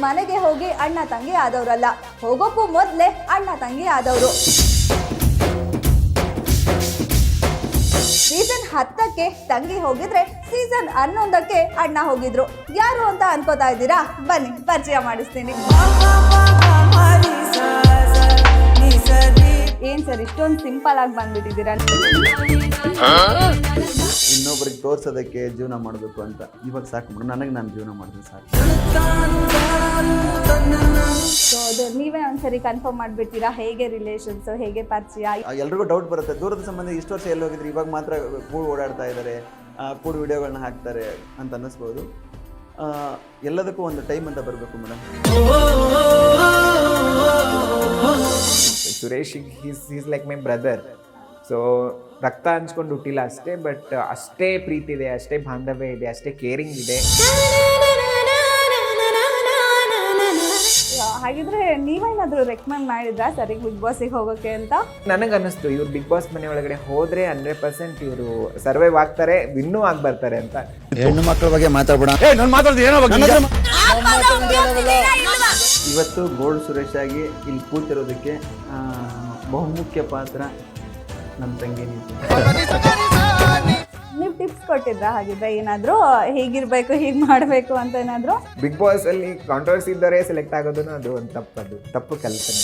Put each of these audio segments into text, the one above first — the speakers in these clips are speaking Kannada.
ಮನೆಗೆ ಹೋಗಿ ಅಣ್ಣ ತಂಗಿ ಆದವರಲ್ಲ, ಹೋಗೋಕ್ಕೂ ಮೊದ್ಲೇ ಅಣ್ಣ ತಂಗಿ ಆದವರು. ಸೀಸನ್ 10ಕ್ಕೆ ತಂಗಿ ಹೋಗಿದ್ರೆ ಸೀಸನ್ 11ಕ್ಕೆ ಅಣ್ಣ ಹೋಗಿದ್ರು. ಯಾರು ಅಂತ ಅನ್ಕೋತಾ ಇದ್ದೀರಾ? ಬನ್ನಿ ಪರಿಚಯ ಮಾಡಿಸ್ತೀನಿ. ಏನ್ ಸರ್ ಇಷ್ಟೊಂದು ಸಿಂಪಲ್ ಆಗಿ ಬಂದ್ಬಿಟ್ಟಿದ್ದೀರಾ? ಇನ್ನೊಬ್ರಿಗೆ ತೋರ್ಸೋದಕ್ಕೆ ಜೀವನ ಮಾಡಬೇಕು ಅಂತ ಇವಾಗ ಸಾಕು ಮೇಡಮ್, ನನಗೆ ನಾನು ಜೀವನ ಮಾಡಿದ್ರೆ ಸಾಕು. ಸೊ ಅದು ನೀವೇ ಒಂದ್ಸರಿ ಕನ್ಫರ್ಮ್ ಮಾಡ್ಬಿಡ್ತೀರಾ? ಹೇಗೆ ರಿಲೇಷನ್ಸ್, ಹೇಗೆ ಪರಿಚಯ? ಎಲ್ರಿಗೂ ಡೌಟ್ ಬರುತ್ತೆ, ದೂರದ ಸಂಬಂಧ ಇಷ್ಟು ವರ್ಷ ಎಲ್ಲಿ ಹೋಗಿದ್ರು, ಇವಾಗ ಮಾತ್ರ ಕೂಡು ಓಡಾಡ್ತಾ ಇದ್ದಾರೆ, ಕೂಡು ವಿಡಿಯೋಗಳನ್ನ ಹಾಕ್ತಾರೆ ಅಂತ ಅನ್ನಿಸ್ಬೋದು. ಎಲ್ಲದಕ್ಕೂ ಒಂದು ಟೈಮ್ ಅಂತ ಬರಬೇಕು madam. Suresh is like my brother. So ರಕ್ತ ಹಂಚ್ಕೊಂಡು ಹುಟ್ಟಿಲ್ಲ ಅಷ್ಟೇ, ಬಟ್ ಅಷ್ಟೇ ಪ್ರೀತಿ ಇದೆ, ಅಷ್ಟೇ ಬಾಂಧವ್ಯ ಇದೆ, ಅಷ್ಟೇ ಕೇರಿಂಗ್ ಇದೆ. ಹಾಗಿದ್ರೆ ನೀವೇನಾದ್ರೂ ರೆಕಮೆಂಡ್ ಮಾಡಿದ್ರಾ ಸರಿ ಬಿಗ್ ಬಾಸಿಗೆ ಹೋಗೋಕೆ ಅಂತ? ನನಗನ್ನಿಸ್ತು ಇವ್ರು ಬಿಗ್ ಬಾಸ್ ಮನೆ ಒಳಗಡೆ ಹೋದ್ರೆ 100% ಇವರು ಸರ್ವೈವ್ ಆಗ್ತಾರೆ, ವಿನ್ನೂ ಆಗಿ ಬರ್ತಾರೆ ಅಂತ. ಹೆಣ್ಣು ಮಕ್ಕಳ ಬಗ್ಗೆ ಮಾತಾಡಬೇಡ. ಇವತ್ತು ಗೋಲ್ಡ್ ಸುರೇಶ್ ಆಗಿ ಇಲ್ಲಿ ಕೂತಿರೋದಕ್ಕೆ ಬಹುಮುಖ್ಯ ಪಾತ್ರ ನಮ್ಮ ತಂಗಿ. ನೀವು ಟಿಪ್ಸ್ ಕೊಟ್ಟಿದ್ರಾ? ಹಾಗಿದ್ರೆ ಏನಾದ್ರು ಹೀಗಿರ್ಬೇಕು, ಹೀಗೆ ಮಾಡಬೇಕು ಅಂತ ಏನಾದ್ರು? ಬಿಗ್ ಬಾಸ್ ಅಲ್ಲಿ ಕಾಂಟ್ರವರ್ಸಿ ಇದ್ದವರೇ ಸೆಲೆಕ್ಟ್ ಆಗೋದು ಅದು ಒಂದು ತಪ್ಪು ಕಲ್ಪನೆ.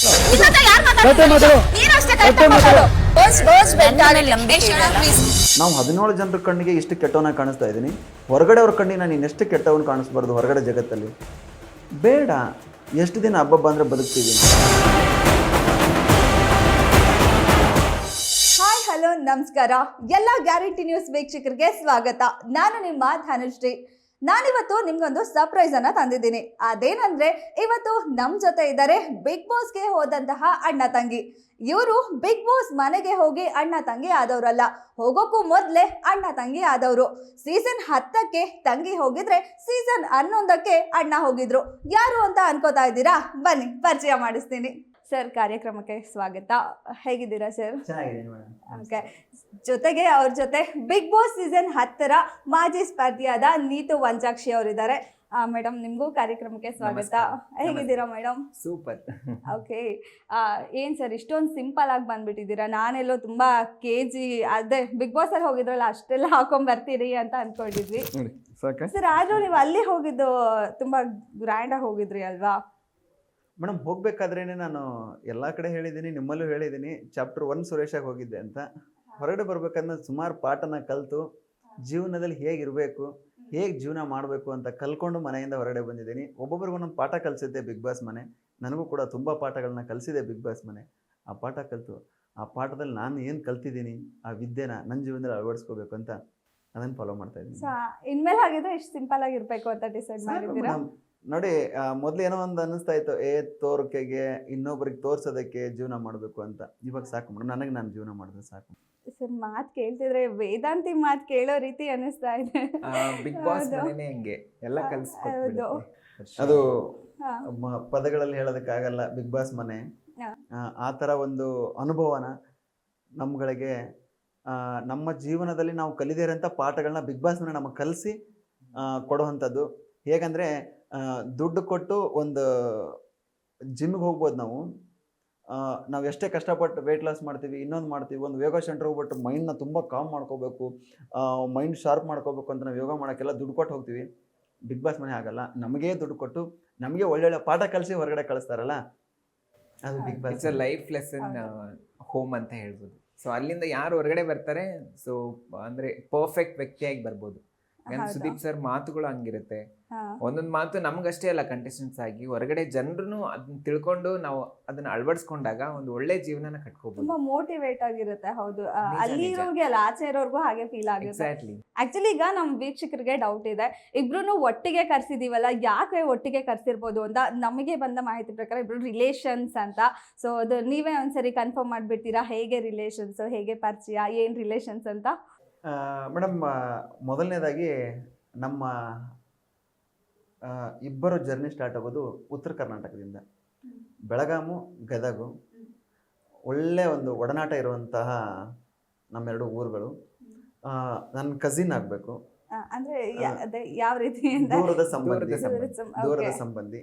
ನಾವು 17 ಜನರ ಕಣ್ಣಿಗೆ ಇಷ್ಟು ಕೆಟ್ಟವನಾಗಿ ಕಾಣಿಸ್ತಾ ಇದ್ದೀನಿ, ಹೊರಗಡೆ ಅವ್ರ ಕಣ್ಣಿಗೆ ನಾನು ಇನ್ನೆಷ್ಟು ಕೆಟ್ಟವನು ಕಾಣಿಸ್ಬಾರ್ದು ಹೊರಗಡೆ ಜಗತ್ತಲ್ಲಿ. ಬೇಡ, ಎಷ್ಟು ದಿನ ಹಬ್ಬ ಅಂದರೆ ಬದುಕ್ತೀವಿ. ಹಲೋ ನಮಸ್ಕಾರ, ಎಲ್ಲ ಗ್ಯಾರಂಟಿ ನ್ಯೂಸ್ ವೀಕ್ಷಕರಿಗೆ ಸ್ವಾಗತ. ನಾನು ನಿಮ್ಮ ಧನುಶ್ರೀ. ನಾನಿವತ್ತು ನಿಮ್ಗೊಂದು ಸರ್ಪ್ರೈಸ್ ಅನ್ನ ತಂದಿದ್ದೀನಿ. ಅದೇನಂದ್ರೆ ಇವತ್ತು ನಮ್ ಜೊತೆ ಇದ್ದಾರೆ ಬಿಗ್ ಬಾಸ್ಗೆ ಹೋದಂತಹ ಅಣ್ಣ ತಂಗಿ. ಇವರು ಬಿಗ್ ಬಾಸ್ ಮನೆಗೆ ಹೋಗಿ ಅಣ್ಣ ತಂಗಿ ಆದವರಲ್ಲ, ಹೋಗೋಕ್ಕೂ ಮೊದ್ಲೇ ಅಣ್ಣ ತಂಗಿ ಆದವರು. ಸೀಸನ್ 10ಕ್ಕೆ ತಂಗಿ ಹೋಗಿದ್ರೆ ಸೀಸನ್ 11ಕ್ಕೆ ಅಣ್ಣ ಹೋಗಿದ್ರು. ಯಾರು ಅಂತ ಅನ್ಕೋತಾ ಇದ್ದೀರಾ? ಬನ್ನಿ ಪರಿಚಯ ಮಾಡಿಸ್ತೀನಿ. ಸರ್ ಕಾರ್ಯಕ್ರಮಕ್ಕೆ ಸ್ವಾಗತ. ಹೇಗಿದ್ದೀರಾ ಸರ್? ಓಕೆ. ಜೊತೆಗೆ ಅವ್ರ ಜೊತೆ ಬಿಗ್ ಬಾಸ್ ಸೀಸನ್ 10ರ ಮಾಜಿ ಸ್ಪರ್ಧಿಯಾದ ನೀತು ವಂಚಾಕ್ಷಿ ಅವರಿದ್ದಾರೆ. ಮೇಡಮ್, ನಿಮಗೂ ಕಾರ್ಯಕ್ರಮಕ್ಕೆ ಸ್ವಾಗತ. ಹೇಗಿದ್ದೀರಾ ಮೇಡಮ್? ಸೂಪರ್. ಓಕೆ. ಏನು ಸರ್ ಇಷ್ಟೊಂದು ಸಿಂಪಲ್ ಆಗಿ ಬಂದ್ಬಿಟ್ಟಿದ್ದೀರಾ? ನಾನೆಲ್ಲೋ ತುಂಬ KG ಅದೇ ಬಿಗ್ ಬಾಸ್ ಅಲ್ಲಿ ಹೋಗಿದ್ರಲ್ಲ ಅಷ್ಟೆಲ್ಲ ಹಾಕೊಂಡ್ ಬರ್ತೀರಿ ಅಂತ ಅನ್ಕೊಂಡಿದ್ವಿ ಸರ್. ಆದ್ರೂ ನೀವು ಅಲ್ಲಿ ಹೋಗಿದ್ದು ತುಂಬ ಗ್ರ್ಯಾಂಡಾಗಿ ಹೋಗಿದ್ರಿ ಅಲ್ವಾ? ಮೇಡಮ್, ಹೋಗ್ಬೇಕಾದ್ರೇ ನಾನು ಎಲ್ಲ ಕಡೆ ಹೇಳಿದ್ದೀನಿ, ನಿಮ್ಮಲ್ಲೂ ಹೇಳಿದ್ದೀನಿ, ಚಾಪ್ಟರ್ 1 ಸುರೇಶಾಗಿ ಹೋಗಿದ್ದೆ ಅಂತ. ಹೊರಗಡೆ ಬರ್ಬೇಕಂದ್ರೆ ಸುಮಾರು ಪಾಠನ ಕಲಿತು ಜೀವನದಲ್ಲಿ ಹೇಗಿರಬೇಕು, ಹೇಗೆ ಜೀವನ ಮಾಡಬೇಕು ಅಂತ ಕಲ್ಕೊಂಡು ಮನೆಯಿಂದ ಹೊರಗಡೆ ಬಂದಿದ್ದೀನಿ. ಒಬ್ಬೊಬ್ರಿಗೆ ಒಂದೊಂದು ಪಾಠ ಕಲಿಸಿದ್ದೆ ಬಿಗ್ ಬಾಸ್ ಮನೆ. ನನಗೂ ಕೂಡ ತುಂಬ ಪಾಠಗಳನ್ನ ಕಲಿಸಿದೆ ಬಿಗ್ ಬಾಸ್ ಮನೆ. ಆ ಪಾಠ ಕಲಿತು ಆ ಪಾಠದಲ್ಲಿ ನಾನು ಏನು ಕಲ್ತಿದ್ದೀನಿ ಆ ವಿದ್ಯೆನ ನನ್ನ ಜೀವನದಲ್ಲಿ ಅಳವಡಿಸ್ಕೋಬೇಕು ಅಂತ ಅದನ್ನು ಫಾಲೋ ಮಾಡ್ತಾ ಇದ್ದೀನಿ. ಇನ್ಮೇಲೆ ಹಾಗಿದ್ರೆ ಇಷ್ಟು ಸಿಂಪಲ್ ಆಗಿರ್ಬೇಕು ಅಂತ ಡಿಸೈಡ್ ಮಾಡಿದ್ದೀರಾ? ನೋಡಿ, ಮೊದಲು ಏನೋ ಒಂದು ಅನ್ನಿಸ್ತಾ ಇತ್ತು, ತೋರಿಕೆಗೆ ಇನ್ನೊಬ್ರಿಗೆ ತೋರ್ಸೋದಕ್ಕೆ ಜೀವನ ಮಾಡಬೇಕು ಅಂತ. ಇವಾಗ ಸಾಕು ಮೇಡಮ್, ನನಗೆ ನಾನು ಜೀವನ ಮಾಡಿದ್ರೆ ಸಾಕು. ಸರ್ ಮಾತು ಕೇಳ್ತಿದ್ರೆ ವೇದಾಂತಿ ಮಾತು ಕೇಳೋ ರೀತಿ ಅನ್ನಿಸ್ತಾ ಇದೆ. ಬಿಗ್ ಬಾಸ್ ಮನೆನೇ ಹಂಗೆ ಎಲ್ಲ ಕಲಿಸ್ಕೊಟ್ಟು ಅದು ಪದಗಳಲ್ಲಿ ಹೇಳೋದಕ್ಕಾಗಲ್ಲ. ಬಿಗ್ ಬಾಸ್ ಮನೆ ಆ ಥರ ಒಂದು ಅನುಭವನ ನಮ್ಗಳಿಗೆ ನಮ್ಮ ಜೀವನದಲ್ಲಿ ನಾವು ಕಲಿದಿರೋಂಥ ಪಾಠಗಳನ್ನ ಬಿಗ್ ಬಾಸ್ ಮನೆ ನಮಗೆ ಕಲಿಸಿ ಕೊಡುವಂಥದ್ದು. ಹೇಗಂದರೆ ದುಡ್ಡು ಕೊಟ್ಟು ಒಂದು ಜಿಮ್ಗೆ ಹೋಗ್ಬೋದು. ನಾವು ಎಷ್ಟೇ ಕಷ್ಟಪಟ್ಟು ವೆಯ್ಟ್ ಲಾಸ್ ಮಾಡ್ತೀವಿ, ಇನ್ನೊಂದು ಮಾಡ್ತೀವಿ, ಒಂದು ಯೋಗ ಸೆಂಟ್ರ್ ಹೋಗ್ಬಿಟ್ಟು ಮೈಂಡ್ನ ತುಂಬ ಕಾಮ್ ಮಾಡ್ಕೋಬೇಕು, ಮೈಂಡ್ ಶಾರ್ಪ್ ಮಾಡ್ಕೋಬೇಕು ಅಂತ ನಾವು ಯೋಗ ಮಾಡೋಕ್ಕೆಲ್ಲ ದುಡ್ಡು ಕೊಟ್ಟು ಹೋಗ್ತೀವಿ. ಬಿಗ್ ಬಾಸ್ ಮನೆ ಆಗಲ್ಲ, ನಮಗೇ ದುಡ್ಡು ಕೊಟ್ಟು ನಮಗೆ ಒಳ್ಳೊಳ್ಳೆ ಪಾಠ ಕಲಿಸಿ ಹೊರಗಡೆ ಕಳಿಸ್ತಾರಲ್ಲ, ಅದು big boss. It's a life lesson home ಅಂತ ಹೇಳ್ಬೋದು. ಸೊ ಅಲ್ಲಿಂದ ಯಾರು ಹೊರಗಡೆ ಬರ್ತಾರೆ, ಸೊ ಅಂದರೆ ಪರ್ಫೆಕ್ಟ್ ವ್ಯಕ್ತಿಯಾಗಿ ಬರ್ಬೋದು. ಸುದೀಪ್ ಸರ್ ಮಾತುಗಳು ಹಂಗಿರುತ್ತೆ. ಒಂದೊಂದು ಮಾತು ನಮ್ಗಷ್ಟೇ ಅಲ್ಲ, ಕಂಟೆಸ್ಟೆಂಟ್ಸ್ ಆಗಿ ಹೊರಗಡೆ ಜನರು ಅದನ್ನ ತಿಳ್ಕೊಂಡು ನಾವು ಅದನ್ನ ಅಳವಡಿಸ್ಕೊಂಡಾಗ ಒಂದು ಒಳ್ಳೆ ಜೀವನನ ಕಟ್ಕೋಬಹುದು. ತುಂಬಾ ಮೋಟಿವೇಟ್ ಆಗಿರುತ್ತೆ. ಹೌದು, ಅಲ್ಲಿ ಇರೋರ್ಗೆ ಅಲ್ಲ ಆಚೆ ಇರೋರ್ಗೂ ಹಾಗೆ ಫೀಲ್ ಆಗುತ್ತೆ. ಆಕ್ಚುಲಿ ಈಗ ನಮ್ ವೀಕ್ಷಕರಿಗೆ ಡೌಟ್ ಇದೆ, ಇಬ್ರು ಒಟ್ಟಿಗೆ ಕರ್ಸಿದೀವಲ್ಲ, ಯಾಕೆ ಒಟ್ಟಿಗೆ ಕರ್ಸಿರ್ಬೋದು ಅಂತ. ನಮಗೆ ಬಂದ ಮಾಹಿತಿ ಪ್ರಕಾರ ಇಬ್ರು ರಿಲೇಷನ್ಸ್ ಅಂತ. ಸೊ ಅದು ನೀವೇ ಒಂದ್ಸರಿ ಕನ್ಫರ್ಮ್ ಮಾಡ್ಬಿಡ್ತೀರಾ? ಹೇಗೆ ರಿಲೇಷನ್ಸ್, ಹೇಗೆ ಪರಿಚಯ, ಏನ್ ರಿಲೇಷನ್ಸ್ ಅಂತ? ಮೇಡಮ್, ಮೊದಲನೇದಾಗಿ ನಮ್ಮ ಇಬ್ಬರು ಜರ್ನಿ ಸ್ಟಾರ್ಟ್ ಆಗೋದು ಉತ್ತರ ಕರ್ನಾಟಕದಿಂದ. ಬೆಳಗಾಮು, ಗದಗು ಒಳ್ಳೆ ಒಂದು ಒಡನಾಟ ಇರುವಂತಹ ನಮ್ಮೆರಡು ಊರುಗಳು. ನನ್ನ ಕಸಿನ್ ಆಗಬೇಕು. ಅಂದ್ರೆ ಅದೇ ಯಾವ ರೀತಿಯಿಂದ ದೂರದ ಸಂಬಂಧಿ. ದೂರದ ಸಂಬಂಧಿ. ದೂರದ ಸಂಬಂಧಿ.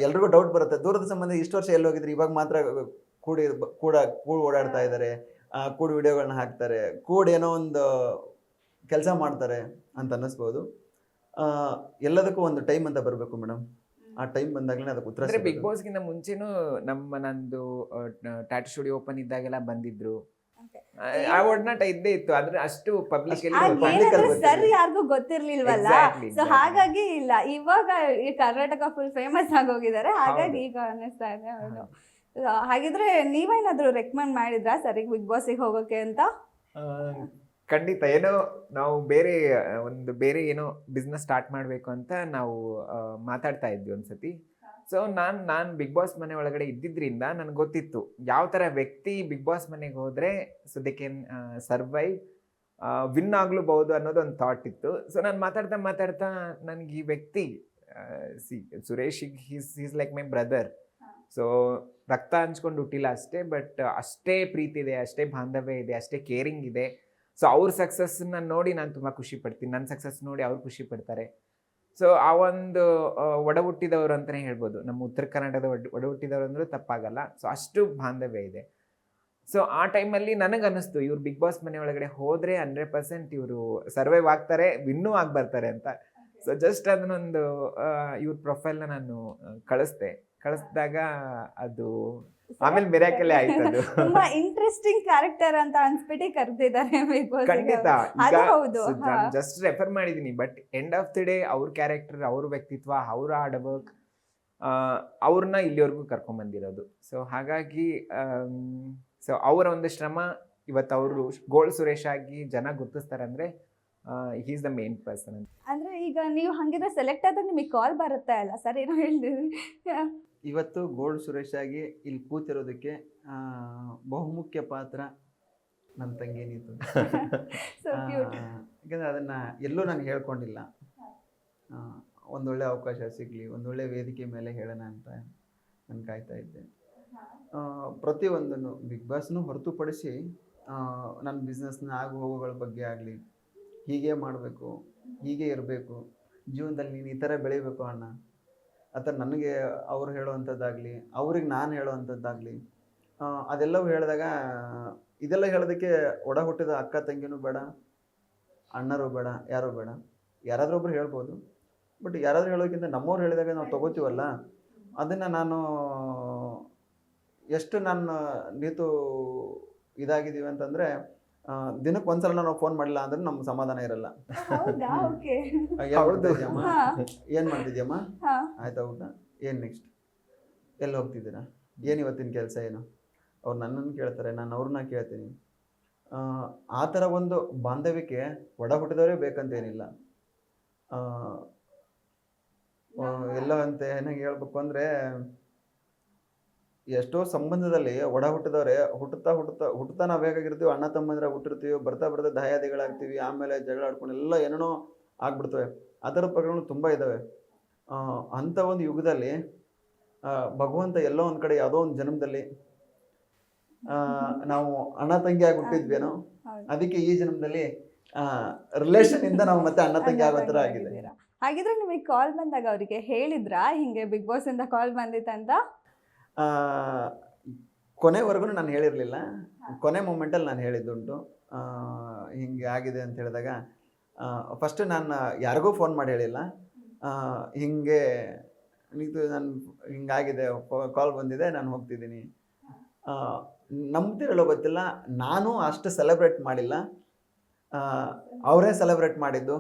ಎಲ್ರಿಗೂ ಡೌಟ್ ಬರುತ್ತೆ, ದೂರದ ಸಂಬಂಧಿ ಇಷ್ಟು ವರ್ಷ ಎಲ್ಲಿ ಹೋಗಿದ್ರಿ, ಇವಾಗ ಮಾತ್ರ ಕೂಡಿ ಓಡಾಡ್ತಾ ಇದ್ದಾರೆ, ಕೂಡಿ ವಿಡಿಯೋಗಳನ್ನ ಹಾಕ್ತಾರೆ, ಕೂಡಿ ಏನೋ ಒಂದು ಕೆಲಸ ಮಾಡ್ತಾರೆ ಅಂತ ಅನ್ನಿಸ್ಬೋದು. ಎಲ್ಲದಕ್ಕೂ ಒಂದು ಟೈಮ್ ಅಂತ ಬರಬೇಕು ಮೇಡಮ್. ಆ ಟೈಮ್ ಬಂದಾಗಲೇ ಅದಕ್ಕೆ ಉತ್ತರ ಅಂದ್ರೆ ಬಿಗ್ ಬಾಸ್ ಗಿಂತ ಮುಂಚೆನೂ ನಂದು ಟ್ಯಾಟೂ ಸ್ಟುಡಿಯೋ ಓಪನ್ ಇದ್ದಾಗೆಲ್ಲ ಬಂದಿದ್ರು. ಆ ಒಡನಾಟ ಇದ್ದೇ ಇತ್ತು, ಆದ್ರೆ ಅಷ್ಟು ಪಬ್ಲಿಕ್ ಸರ್ ಯಾರಿಗೂ ಗೊತ್ತಿರ್ಲಿಲ್ವಲ್ಲ, ಸೊ ಹಾಗಾಗಿ ಇಲ್ಲ. ಇವಾಗ ಈ ಕರ್ನಾಟಕ ಫುಲ್ ಫೇಮಸ್ ಆಗೋಗಿದ್ದಾರೆ, ಹಾಗಾಗಿ ಈಗ ಅನ್ನಿಸ್ತಾ ಇದೆ. ಹೌದು. ಹಾಗಿದ್ರೆ ನೀವೇನಾದ್ರೂ ರೆಕಮೆಂಡ್ ಮಾಡಿದ್ರಾ ಸರಿಗೆ ಬಿಗ್ ಬಾಸಿಗೆ ಹೋಗೋಕೆ ಅಂತ? ಖಂಡಿತ. ಏನೋ ನಾವು ಬೇರೆ ಏನೋ ಬಿಸ್ನೆಸ್ ಸ್ಟಾರ್ಟ್ ಮಾಡಬೇಕು ಅಂತ ನಾವು ಮಾತಾಡ್ತಾ ಇದ್ವಿ ಒಂದ್ಸತಿ. ಸೊ ನಾನು ಬಿಗ್ ಬಾಸ್ ಮನೆ ಒಳಗಡೆ ಇದ್ದಿದ್ರಿಂದ ನನಗೆ ಗೊತ್ತಿತ್ತು ಯಾವ ಥರ ವ್ಯಕ್ತಿ ಬಿಗ್ ಬಾಸ್ ಮನೆಗೆ ಹೋದರೆ so they can survive, win ಆಗ್ಲೂಬಹುದು ಅನ್ನೋದು ಒಂದು ಥಾಟ್ ಇತ್ತು. ಸೊ ನಾನು ಮಾತಾಡ್ತಾ ನನಗೆ ಈ ವ್ಯಕ್ತಿ Suresh is like my brother. So ರಕ್ತ ಹಂಚ್ಕೊಂಡು ಹುಟ್ಟಿಲ್ಲ ಅಷ್ಟೇ, ಬಟ್ ಅಷ್ಟೇ ಪ್ರೀತಿ ಇದೆ, ಅಷ್ಟೇ ಬಾಂಧವ್ಯ ಇದೆ, ಅಷ್ಟೇ ಕೇರಿಂಗ್ ಇದೆ. ಸೊ ಅವ್ರ ಸಕ್ಸಸ್ನ ನೋಡಿ ನಾನು ತುಂಬ ಖುಷಿ ಪಡ್ತೀನಿ, ನನ್ನ ಸಕ್ಸಸ್ ನೋಡಿ ಅವ್ರು ಖುಷಿ ಪಡ್ತಾರೆ. ಸೊ ಆ ಒಂದು ಒಡ ಹುಟ್ಟಿದವರು ಅಂತಲೇ ಹೇಳ್ಬೋದು, ನಮ್ಮ ಉತ್ತರ ಕರ್ನಾಟಕದ ಒಡ ಹುಟ್ಟಿದವರು ಅಂದರೂ ತಪ್ಪಾಗಲ್ಲ. ಸೊ ಅಷ್ಟು ಬಾಂಧವ್ಯ ಇದೆ. ಸೊ ಆ ಟೈಮಲ್ಲಿ ನನಗೆ ಅನ್ನಿಸ್ತು ಇವ್ರು ಬಿಗ್ ಬಾಸ್ ಮನೆ ಒಳಗಡೆ ಹೋದರೆ 100% ಇವರು ಸರ್ವೈವ್ ಆಗ್ತಾರೆ, ವಿನ್ನೂ ಆಗಿ ಬರ್ತಾರೆ ಅಂತ. ಸೊ ಜಸ್ಟ್ ಅದನ್ನೊಂದು ಇವ್ರ ಪ್ರೊಫೈಲ್ನ ನಾನು ಕಳಿಸಿದಾಗ ಅದು ಆಮೇಲೆ ಮಿರಾಕಲ್ ಆಯ್ತು. ಅದು ತುಂಬಾ ಇಂಟ್ರೆಸ್ಟಿಂಗ್ ಕ್ಯಾರೆಕ್ಟರ್ ಅಂತ ಅನ್ಸ್ಬಿಟ್ಟು ಕರೆದಿದ್ದಾರೆ ಬಿಗ್ ಬಾಸ್. ಖಂಡಿತ. ಹೌದು, ಜಸ್ಟ್ ರೆಫರ್ ಮಾಡಿದೀನಿ, but end of the day ಅವ್ರ ಕ್ಯಾರೆಕ್ಟರ್, ಅವ್ರ ವ್ಯಕ್ತಿತ್ವ, ಅವ್ರ ಹಾರ್ಡ್ ವರ್ಕ್, ಅವ್ರನ್ನ ಇಲ್ಲಿವರೆಗೂ ಕರ್ಕೊಂಡ್ ಬಂದಿರೋದು. ಸೊ ಹಾಗಾಗಿ ಸೊ ಅವರ ಒಂದು ಶ್ರಮ ಇವತ್ತು ಅವರು ಗೋಲ್ಡ್ ಸುರೇಶ್ ಆಗಿ ಜನ ಗುರ್ತಿಸ್ತಾರೆ ಅಂದ್ರೆ he is the main person ಅಂತ. ಅಂದ್ರೆ ಈಗ ನೀವು ಹಂಗಿದ್ರೆ ಸೆಲೆಕ್ಟ್ ಆದ್ರೆ ನಿಮಗೆ ಕಾಲ್ ಬರುತ್ತೆ ಅಲ್ಲ ಸರ್, ಏನೋ ಹೇಳಿದ್ರಿ. ಇವತ್ತು ಗೋಲ್ಡ್ ಸುರೇಶ್ ಆಗಿ ಇಲ್ಲಿ ಕೂತಿರೋದಕ್ಕೆ ಬಹುಮುಖ್ಯ ಪಾತ್ರ ನನ್ನ ತಂಗಿ ನೀತು. ಯಾಕಂದರೆ ಅದನ್ನು ಎಲ್ಲೂ ನಾನು ಹೇಳ್ಕೊಂಡಿಲ್ಲ. ಒಂದೊಳ್ಳೆ ಅವಕಾಶ ಸಿಗಲಿ, ಒಂದೊಳ್ಳೆ ವೇದಿಕೆ ಮೇಲೆ ಹೇಳೋಣ ಅಂತ ನಾನು ಕಾಯ್ತಾ ಇದ್ದೆ. ಪ್ರತಿಯೊಂದನ್ನು ಬಿಗ್ ಬಾಸ್ನು ಹೊರತುಪಡಿಸಿ ನನ್ನ ಬಿಸ್ನೆಸ್ನ ಆಗು ಹೋಗುಗಳ ಬಗ್ಗೆ ಆಗಲಿ, ಹೀಗೆ ಮಾಡಬೇಕು, ಹೀಗೆ ಇರಬೇಕು, ಜೀವನದಲ್ಲಿ ನೀನು ಈ ಥರ ಬೆಳಿಬೇಕು ಅಣ್ಣ ಅಥವಾ ನನಗೆ ಅವ್ರು ಹೇಳುವಂಥದ್ದಾಗಲಿ, ಅವ್ರಿಗೆ ನಾನು ಹೇಳುವಂಥದ್ದಾಗಲಿ, ಅದೆಲ್ಲವೂ ಹೇಳಿದಾಗ ಇದೆಲ್ಲ ಹೇಳೋದಕ್ಕೆ ಒಡ ಹುಟ್ಟಿದ ಅಕ್ಕ ತಂಗಿನೂ ಬೇಡ, ಅಣ್ಣರು ಬೇಡ, ಯಾರೂ ಬೇಡ. ಯಾರಾದರೂ ಒಬ್ರು ಹೇಳ್ಬೋದು, ಬಟ್ ಯಾರಾದರೂ ಹೇಳೋದಕ್ಕಿಂತ ನಮ್ಮವ್ರು ಹೇಳಿದಾಗ ನಾವು ತೊಗೋತೀವಲ್ಲ, ಅದನ್ನು ನಾನು ಎಷ್ಟು ನಾನು ನೀತು ಇದಾಗಿದ್ದೀವಿ ಅಂತಂದರೆ, ದಿನಕ್ಕೆ ಒಂದ್ಸಲ ನಾವು ಫೋನ್ ಮಾಡಿಲ್ಲ ಅಂದ್ರೆ ನಮ್ಗೆ ಸಮಾಧಾನ ಇರಲ್ಲ. ಏನು ಮಾಡ್ತಿದ್ಯಮ್ಮ, ಆಯ್ತಾ ಊಟ, ಏನು ನೆಕ್ಸ್ಟ್, ಎಲ್ಲಿ ಹೋಗ್ತಿದ್ದೀರಾ, ಏನು ಇವತ್ತಿನ ಕೆಲಸ ಏನು, ಅವ್ರು ನನ್ನನ್ನು ಕೇಳ್ತಾರೆ, ನಾನು ಅವ್ರನ್ನ ಕೇಳ್ತೀನಿ. ಆ ಥರ ಒಂದು ಬಾಂಧವ್ಯಕ್ಕೆ ಒಡ ಹುಟ್ಟಿದವರೇ ಬೇಕಂತೇನಿಲ್ಲ. ಎಲ್ಲ ಅಂತ ಏನಾಗಿ ಹೇಳ್ಬೇಕು ಅಂದರೆ, ಎಷ್ಟೋ ಸಂಬಂಧದಲ್ಲಿ ಒಡ ಹುಟ್ಟಿದವ್ರೆ ಹುಟ್ಟುತ್ತಾ ನಾವು ಹೇಗಾಗಿರ್ತೀವಿ, ಅಣ್ಣ ತಮ್ಮಂದಿರ ಹುಟ್ಟಿರ್ತೀವಿ, ಬರ್ತಾ ದಾಯಾದಿಗಳಾಗ್ತೀವಿ, ಆಮೇಲೆ ಜಗಳ ಆಡ್ಕೊಂಡು ಎಲ್ಲ ಏನೇನೋ ಆಗ್ಬಿಡ್ತವೆ. ಆ ಥರದ ಪ್ರಕರಣಗಳು ತುಂಬ ಇದ್ದಾವೆ. ಅಂಥ ಒಂದು ಯುಗದಲ್ಲಿ ಭಗವಂತ ಎಲ್ಲೋ ಒಂದು ಕಡೆ ಯಾವುದೋ ಒಂದು ಜನ್ಮದಲ್ಲಿ ನಾವು ಅಣ್ಣ ತಂಗಿ ಆಗಿ ಹುಟ್ಟಿದ್ವೇನೋ, ಅದಕ್ಕೆ ಈ ಜನ್ಮದಲ್ಲಿ ರಿಲೇಷನ್ ಇಂದ ನಾವು ಮತ್ತೆ ಅಣ್ಣ ತಂಗಿ ಆಗೋ ಥರ ಆಗಿದೆ. ಹಾಗಿದ್ರೆ ನಿಮಗೆ ಕಾಲ್ ಬಂದಾಗ ಅವರಿಗೆ ಹೇಳಿದ್ರಾ ಹಿಂಗೆ ಬಿಗ್ ಬಾಸ್ ಇಂದ ಕಾಲ್ ಬಂದಿತ್ತಂತ? ಕೊನೆವರೆಗೂ ನಾನು ಹೇಳಿರಲಿಲ್ಲ. ಕೊನೆ ಮೂಮೆಂಟಲ್ಲಿ ನಾನು ಹೇಳಿದ್ದುಂಟು, ಹಿಂಗೆ ಆಗಿದೆ ಅಂತ ಹೇಳಿದಾಗ ಫಸ್ಟ್ ನಾನು ಯಾರಿಗೂ ಫೋನ್ ಮಾಡಿ ಹೇಳಿಲ್ಲ. ಹಿಂಗೆ ಇದು ನಾನು ಹಿಂಗಾಗಿದೆ, ಕಾಲ್ ಬಂದಿದೆ, ನಾನು ಹೋಗ್ತಿದ್ದೀನಿ. ನಂಬ್ತಿರಲ್ಲ ಗೊತ್ತಿಲ್ಲ, ನಾನು ಅಷ್ಟು ಸೆಲೆಬ್ರೇಟ್ ಮಾಡಿಲ್ಲ, ಅವರೇ ಸೆಲೆಬ್ರೇಟ್ ಮಾಡಿದ್ದು.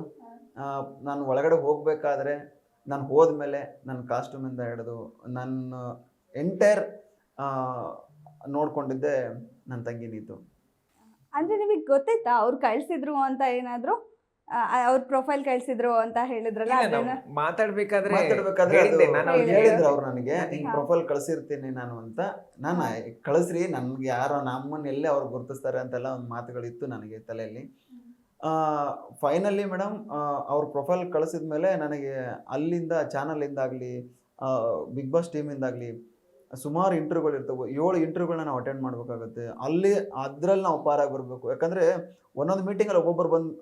ನಾನು ಒಳಗಡೆ ಹೋಗಬೇಕಾದ್ರೆ, ನಾನು ಹೋದ್ಮೇಲೆ ನನ್ನ ಕಾಸ್ಟ್ಯೂಮಿಂದ ಹಿಡಿದು ನನ್ನ ಎಂಟೈರ್ ನೋಡ್ಕೊಂಡಿದ್ದೆ ನನ್ನ ತಂಗಿ ನೀತು. ಅಂದ್ರೆ ನಿಮಗೆ ಗೊತ್ತಿತ್ತಾ ಅವ್ರು ಕಳ್ಸಿದ್ರು ಅಂತ? ಏನಾದ್ರು ಅವ್ರ ಪ್ರೊಫೈಲ್ ಕಳ್ಸಿದ್ರು ಅಂತ ಹೇಳಿದ್ರಲ್ಲ, ಮಾತಾಡ್ಬೇಕಾದ್ರೆ ಹೇಳಿದ್ರು ಅವ್ರು ನನಗೆ, ಹಿಂಗ್ ಪ್ರೊಫೈಲ್ ಕಳ್ಸಿರ್ತೀನಿ ನಾನು ಅಂತ. ನಾನು ಕಳಿಸ್ರಿ, ನನ್ಗೆ ಯಾರೋ ನಮ್ಮನ್ನ ಎಲ್ಲೇ ಅವ್ರು ಗುರುತಿಸ್ತಾರೆ ಅಂತೆಲ್ಲ ಒಂದು ಮಾತುಗಳಿತ್ತು ನನಗೆ ತಲೆಯಲ್ಲಿ. ಫೈನಲಿ ಮೇಡಮ್ ಅವ್ರ ಪ್ರೊಫೈಲ್ ಕಳಿಸಿದ್ಮೇಲೆ ನನಗೆ ಅಲ್ಲಿಂದ ಚಾನಲಿಂದಾಗಲಿ, ಬಿಗ್ ಬಾಸ್ ಟೀಮಿಂದಾಗಲಿ ಸುಮಾರು ಇಂಟರ್ವ್ಯೂಗಳು ಇರ್ತವೆ. 7 ಇಂಟರ್ವ್ಯೂಗಳನ್ನ ನಾವು ಅಟೆಂಡ್ ಮಾಡಬೇಕಾಗುತ್ತೆ. ಅದ್ರಲ್ಲಿ ನಾವು ಪಾರಾಗಿ ಬರಬೇಕು. ಯಾಕಂದರೆ ಒಂದೊಂದು ಮೀಟಿಂಗಲ್ಲಿ ಒಬ್ಬೊಬ್ಬರು ಬಂದು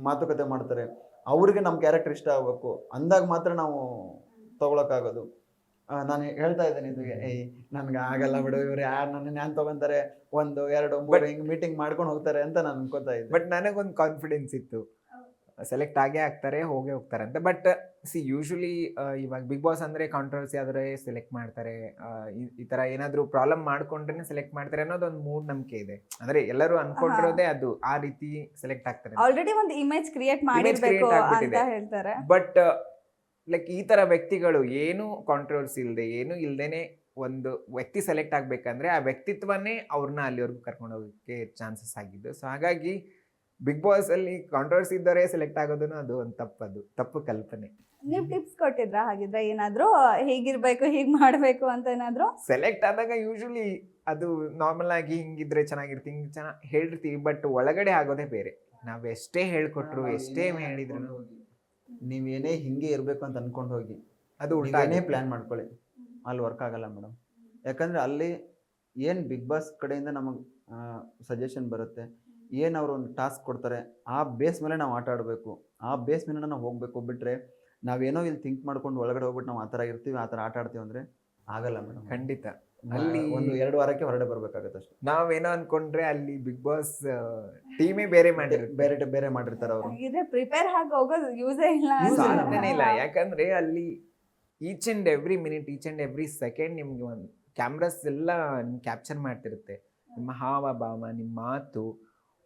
ಮಾತುಕತೆ ಮಾಡ್ತಾರೆ, ಅವ್ರಿಗೆ ನಮ್ಮ ಕ್ಯಾರೆಕ್ಟರ್ ಇಷ್ಟ ಆಗಬೇಕು ಅಂದಾಗ ಮಾತ್ರ ನಾವು ತೊಗೊಳಕ್ಕಾಗೋದು. ನಾನು ಹೇಳ್ತಾ ಇದ್ದೇನೆ ಇದು, ಏಯ್ ನನ್ಗೆ ಆಗಲ್ಲ ಬಿಡು, ಇವ್ರು ಯಾರು ನಾನು ತೊಗೊಂತಾರೆ, 1 2 3 ಹಿಂಗೆ ಮೀಟಿಂಗ್ ಮಾಡ್ಕೊಂಡು ಹೋಗ್ತಾರೆ ಅಂತ ನಾನು ಅನ್ಕೋತಾ ಇದ್ದೆ. ಬಟ್ ನನಗೊಂದು ಕಾನ್ಫಿಡೆನ್ಸ್ ಇತ್ತು ಸೆಲೆಕ್ಟ್ ಆಗೇ ಆಗ್ತಾರೆ, ಹೋಗೇ ಹೋಗ್ತಾರೆ ಅಂತ. ಬಟ್ ಯೂಶಲಿ ಇವಾಗ ಬಿಗ್ ಬಾಸ್ ಅಂದರೆ ಕಾಂಟ್ರವರ್ಸಿ ಆದರೆ ಸೆಲೆಕ್ಟ್ ಮಾಡ್ತಾರೆ, ಈ ಥರ ಏನಾದರೂ ಪ್ರಾಬ್ಲಮ್ ಮಾಡ್ಕೊಂಡ್ರೆ ಸೆಲೆಕ್ಟ್ ಮಾಡ್ತಾರೆ ಅನ್ನೋದೊಂದು ಮೂಢನಂಬಿಕೆ ಇದೆ. ಅಂದರೆ ಎಲ್ಲರೂ ಅನ್ಕೊಂಡಿರೋದೇ ಅದು, ಆ ರೀತಿ ಸೆಲೆಕ್ಟ್ ಆಗ್ತಾರೆ. ಆಲ್ರೆಡಿ ಒಂದು ಇಮೇಜ್ ಕ್ರಿಯೇಟ್ ಮಾಡಿರ್ಬೇಕು ಅಂತ ಹೇಳ್ತಾರೆ. ಬಟ್ ಲೈಕ್ ಈ ಥರ ವ್ಯಕ್ತಿಗಳು ಏನು ಕಾಂಟ್ರವರ್ಸಿ ಇಲ್ಲದೆ ಏನು ಇಲ್ದೇನೆ ಒಂದು ವ್ಯಕ್ತಿ ಸೆಲೆಕ್ಟ್ ಆಗಬೇಕಂದ್ರೆ ಆ ವ್ಯಕ್ತಿತ್ವನೇ ಅವ್ರನ್ನ ಅಲ್ಲಿವರೆಗೂ ಕರ್ಕೊಂಡು ಹೋಗೋಕ್ಕೆ ಚಾನ್ಸಸ್ ಆಗಿದ್ದು. ಸೊ ಹಾಗಾಗಿ ಬಿಗ್ ಬಾಸ್ ಅಲ್ಲಿ ಕಾಂಟ್ರವರ್ಸಿ ಇದ್ದವರೇ ಸೆಲೆಕ್ಟ್ ಆಗೋದನ್ನು ಅದು ಒಂದು ತಪ್ಪು ಕಲ್ಪನೆ. ನೀವು ಟಿಪ್ಸ್ ಕೊಟ್ಟಿದ್ರಾ ಹಾಗಿದ್ರೆ ಏನಾದ್ರು, ಹೀಗಿರ್ಬೇಕು ಹೀಗ್ ಮಾಡ್ಬೇಕು ಅಂತ ಏನಾದ್ರು? ಸೆಲೆಕ್ಟ್ ಆದಾಗ ಯೂಶಲಿ ಅದು ನಾರ್ಮಲ್ ಆಗಿ ಹಿಂಗಿದ್ರೆ ಚೆನ್ನಾಗಿರ್ತೀವಿ, ಹಿಂಗೆ ಚೆನ್ನಾಗಿ ಹೇಳಿರ್ತೀವಿ, ಬಟ್ ಒಳಗಡೆ ಆಗೋದೇ ಬೇರೆ. ನಾವ್ ಎಷ್ಟೇ ಹೇಳ್ಕೊಟ್ರು ಎಷ್ಟೇ ಹೇಳಿದ್ರು ನೀವೇನೇ ಹಿಂಗೆ ಇರಬೇಕು ಅಂತ ಅನ್ಕೊಂಡು ಹೋಗಿ ಅದು ಉಲ್ಟಾನೇ ಪ್ಲ್ಯಾನ್ ಮಾಡ್ಕೊಳ್ಳಿ, ಅಲ್ಲಿ ವರ್ಕ್ ಆಗಲ್ಲ ಮೇಡಮ್. ಯಾಕಂದರೆ ಅಲ್ಲಿ ಏನು ಬಿಗ್ ಬಾಸ್ ಕಡೆಯಿಂದ ನಮಗೆ ಸಜೆಷನ್ ಬರುತ್ತೆ, ಏನು ಅವರು ಒಂದು ಟಾಸ್ಕ್ ಕೊಡ್ತಾರೆ, ಆ ಬೇಸ್ ಮೇಲೆ ನಾವು ಆಟ ಆಡಬೇಕು, ಆ ಬೇಸ್ ಮೇಲೆ ನಾವು ಹೋಗಬೇಕು. ಬಿಟ್ಟರೆ ನಾವೇನೋ ಇಲ್ಲಿ ಥಿಂಕ್ ಮಾಡ್ಕೊಂಡು ಒಳಗಡೆ ಹೋಗ್ಬಿಟ್ಟು ನಾವು ಆ ಥರ ಇರ್ತೀವಿ, ಆ ಥರ ಆಟ ಆಡ್ತೀವಿ ಅಂದರೆ ಆಗಲ್ಲ ಮೇಡಮ್. ಖಂಡಿತ ಅಲ್ಲಿ 1-2 ವಾರಕ್ಕೆ ಹೊರಗಡೆ ಬರಬೇಕಾಗುತ್ತೆ ಅಷ್ಟೇ. ನಾವೇನೋ ಅನ್ಕೊಂಡ್ರೆ ಅಲ್ಲಿ ಬಿಗ್ ಬಾಸ್ ಟೀಮೇ ಬೇರೆ ಬೇರೆ ಮಾಡಿರ್ತಾರೆ ಅವರು. ಹಾಗಿದ್ರೆ ಪ್ರಿಪೇರ್ ಆಗಿ ಹೋಗೋದು ಯೂಸೇ ಇಲ್ಲ. ಸಾಧ್ಯನೇ ಇಲ್ಲ. ಯಾಕಂದ್ರೆ ಅಲ್ಲಿ each and every minute, each and every second ನಿಮ್ಗೆ ಒಂದು ಕ್ಯಾಮ್ರಾಸ್ ಎಲ್ಲ ಕ್ಯಾಪ್ಚರ್ ಮಾಡ್ತಿರುತ್ತೆ. ನಿಮ್ಮ ಹಾವ ಭಾವ, ನಿಮ್ಮ ಮಾತು,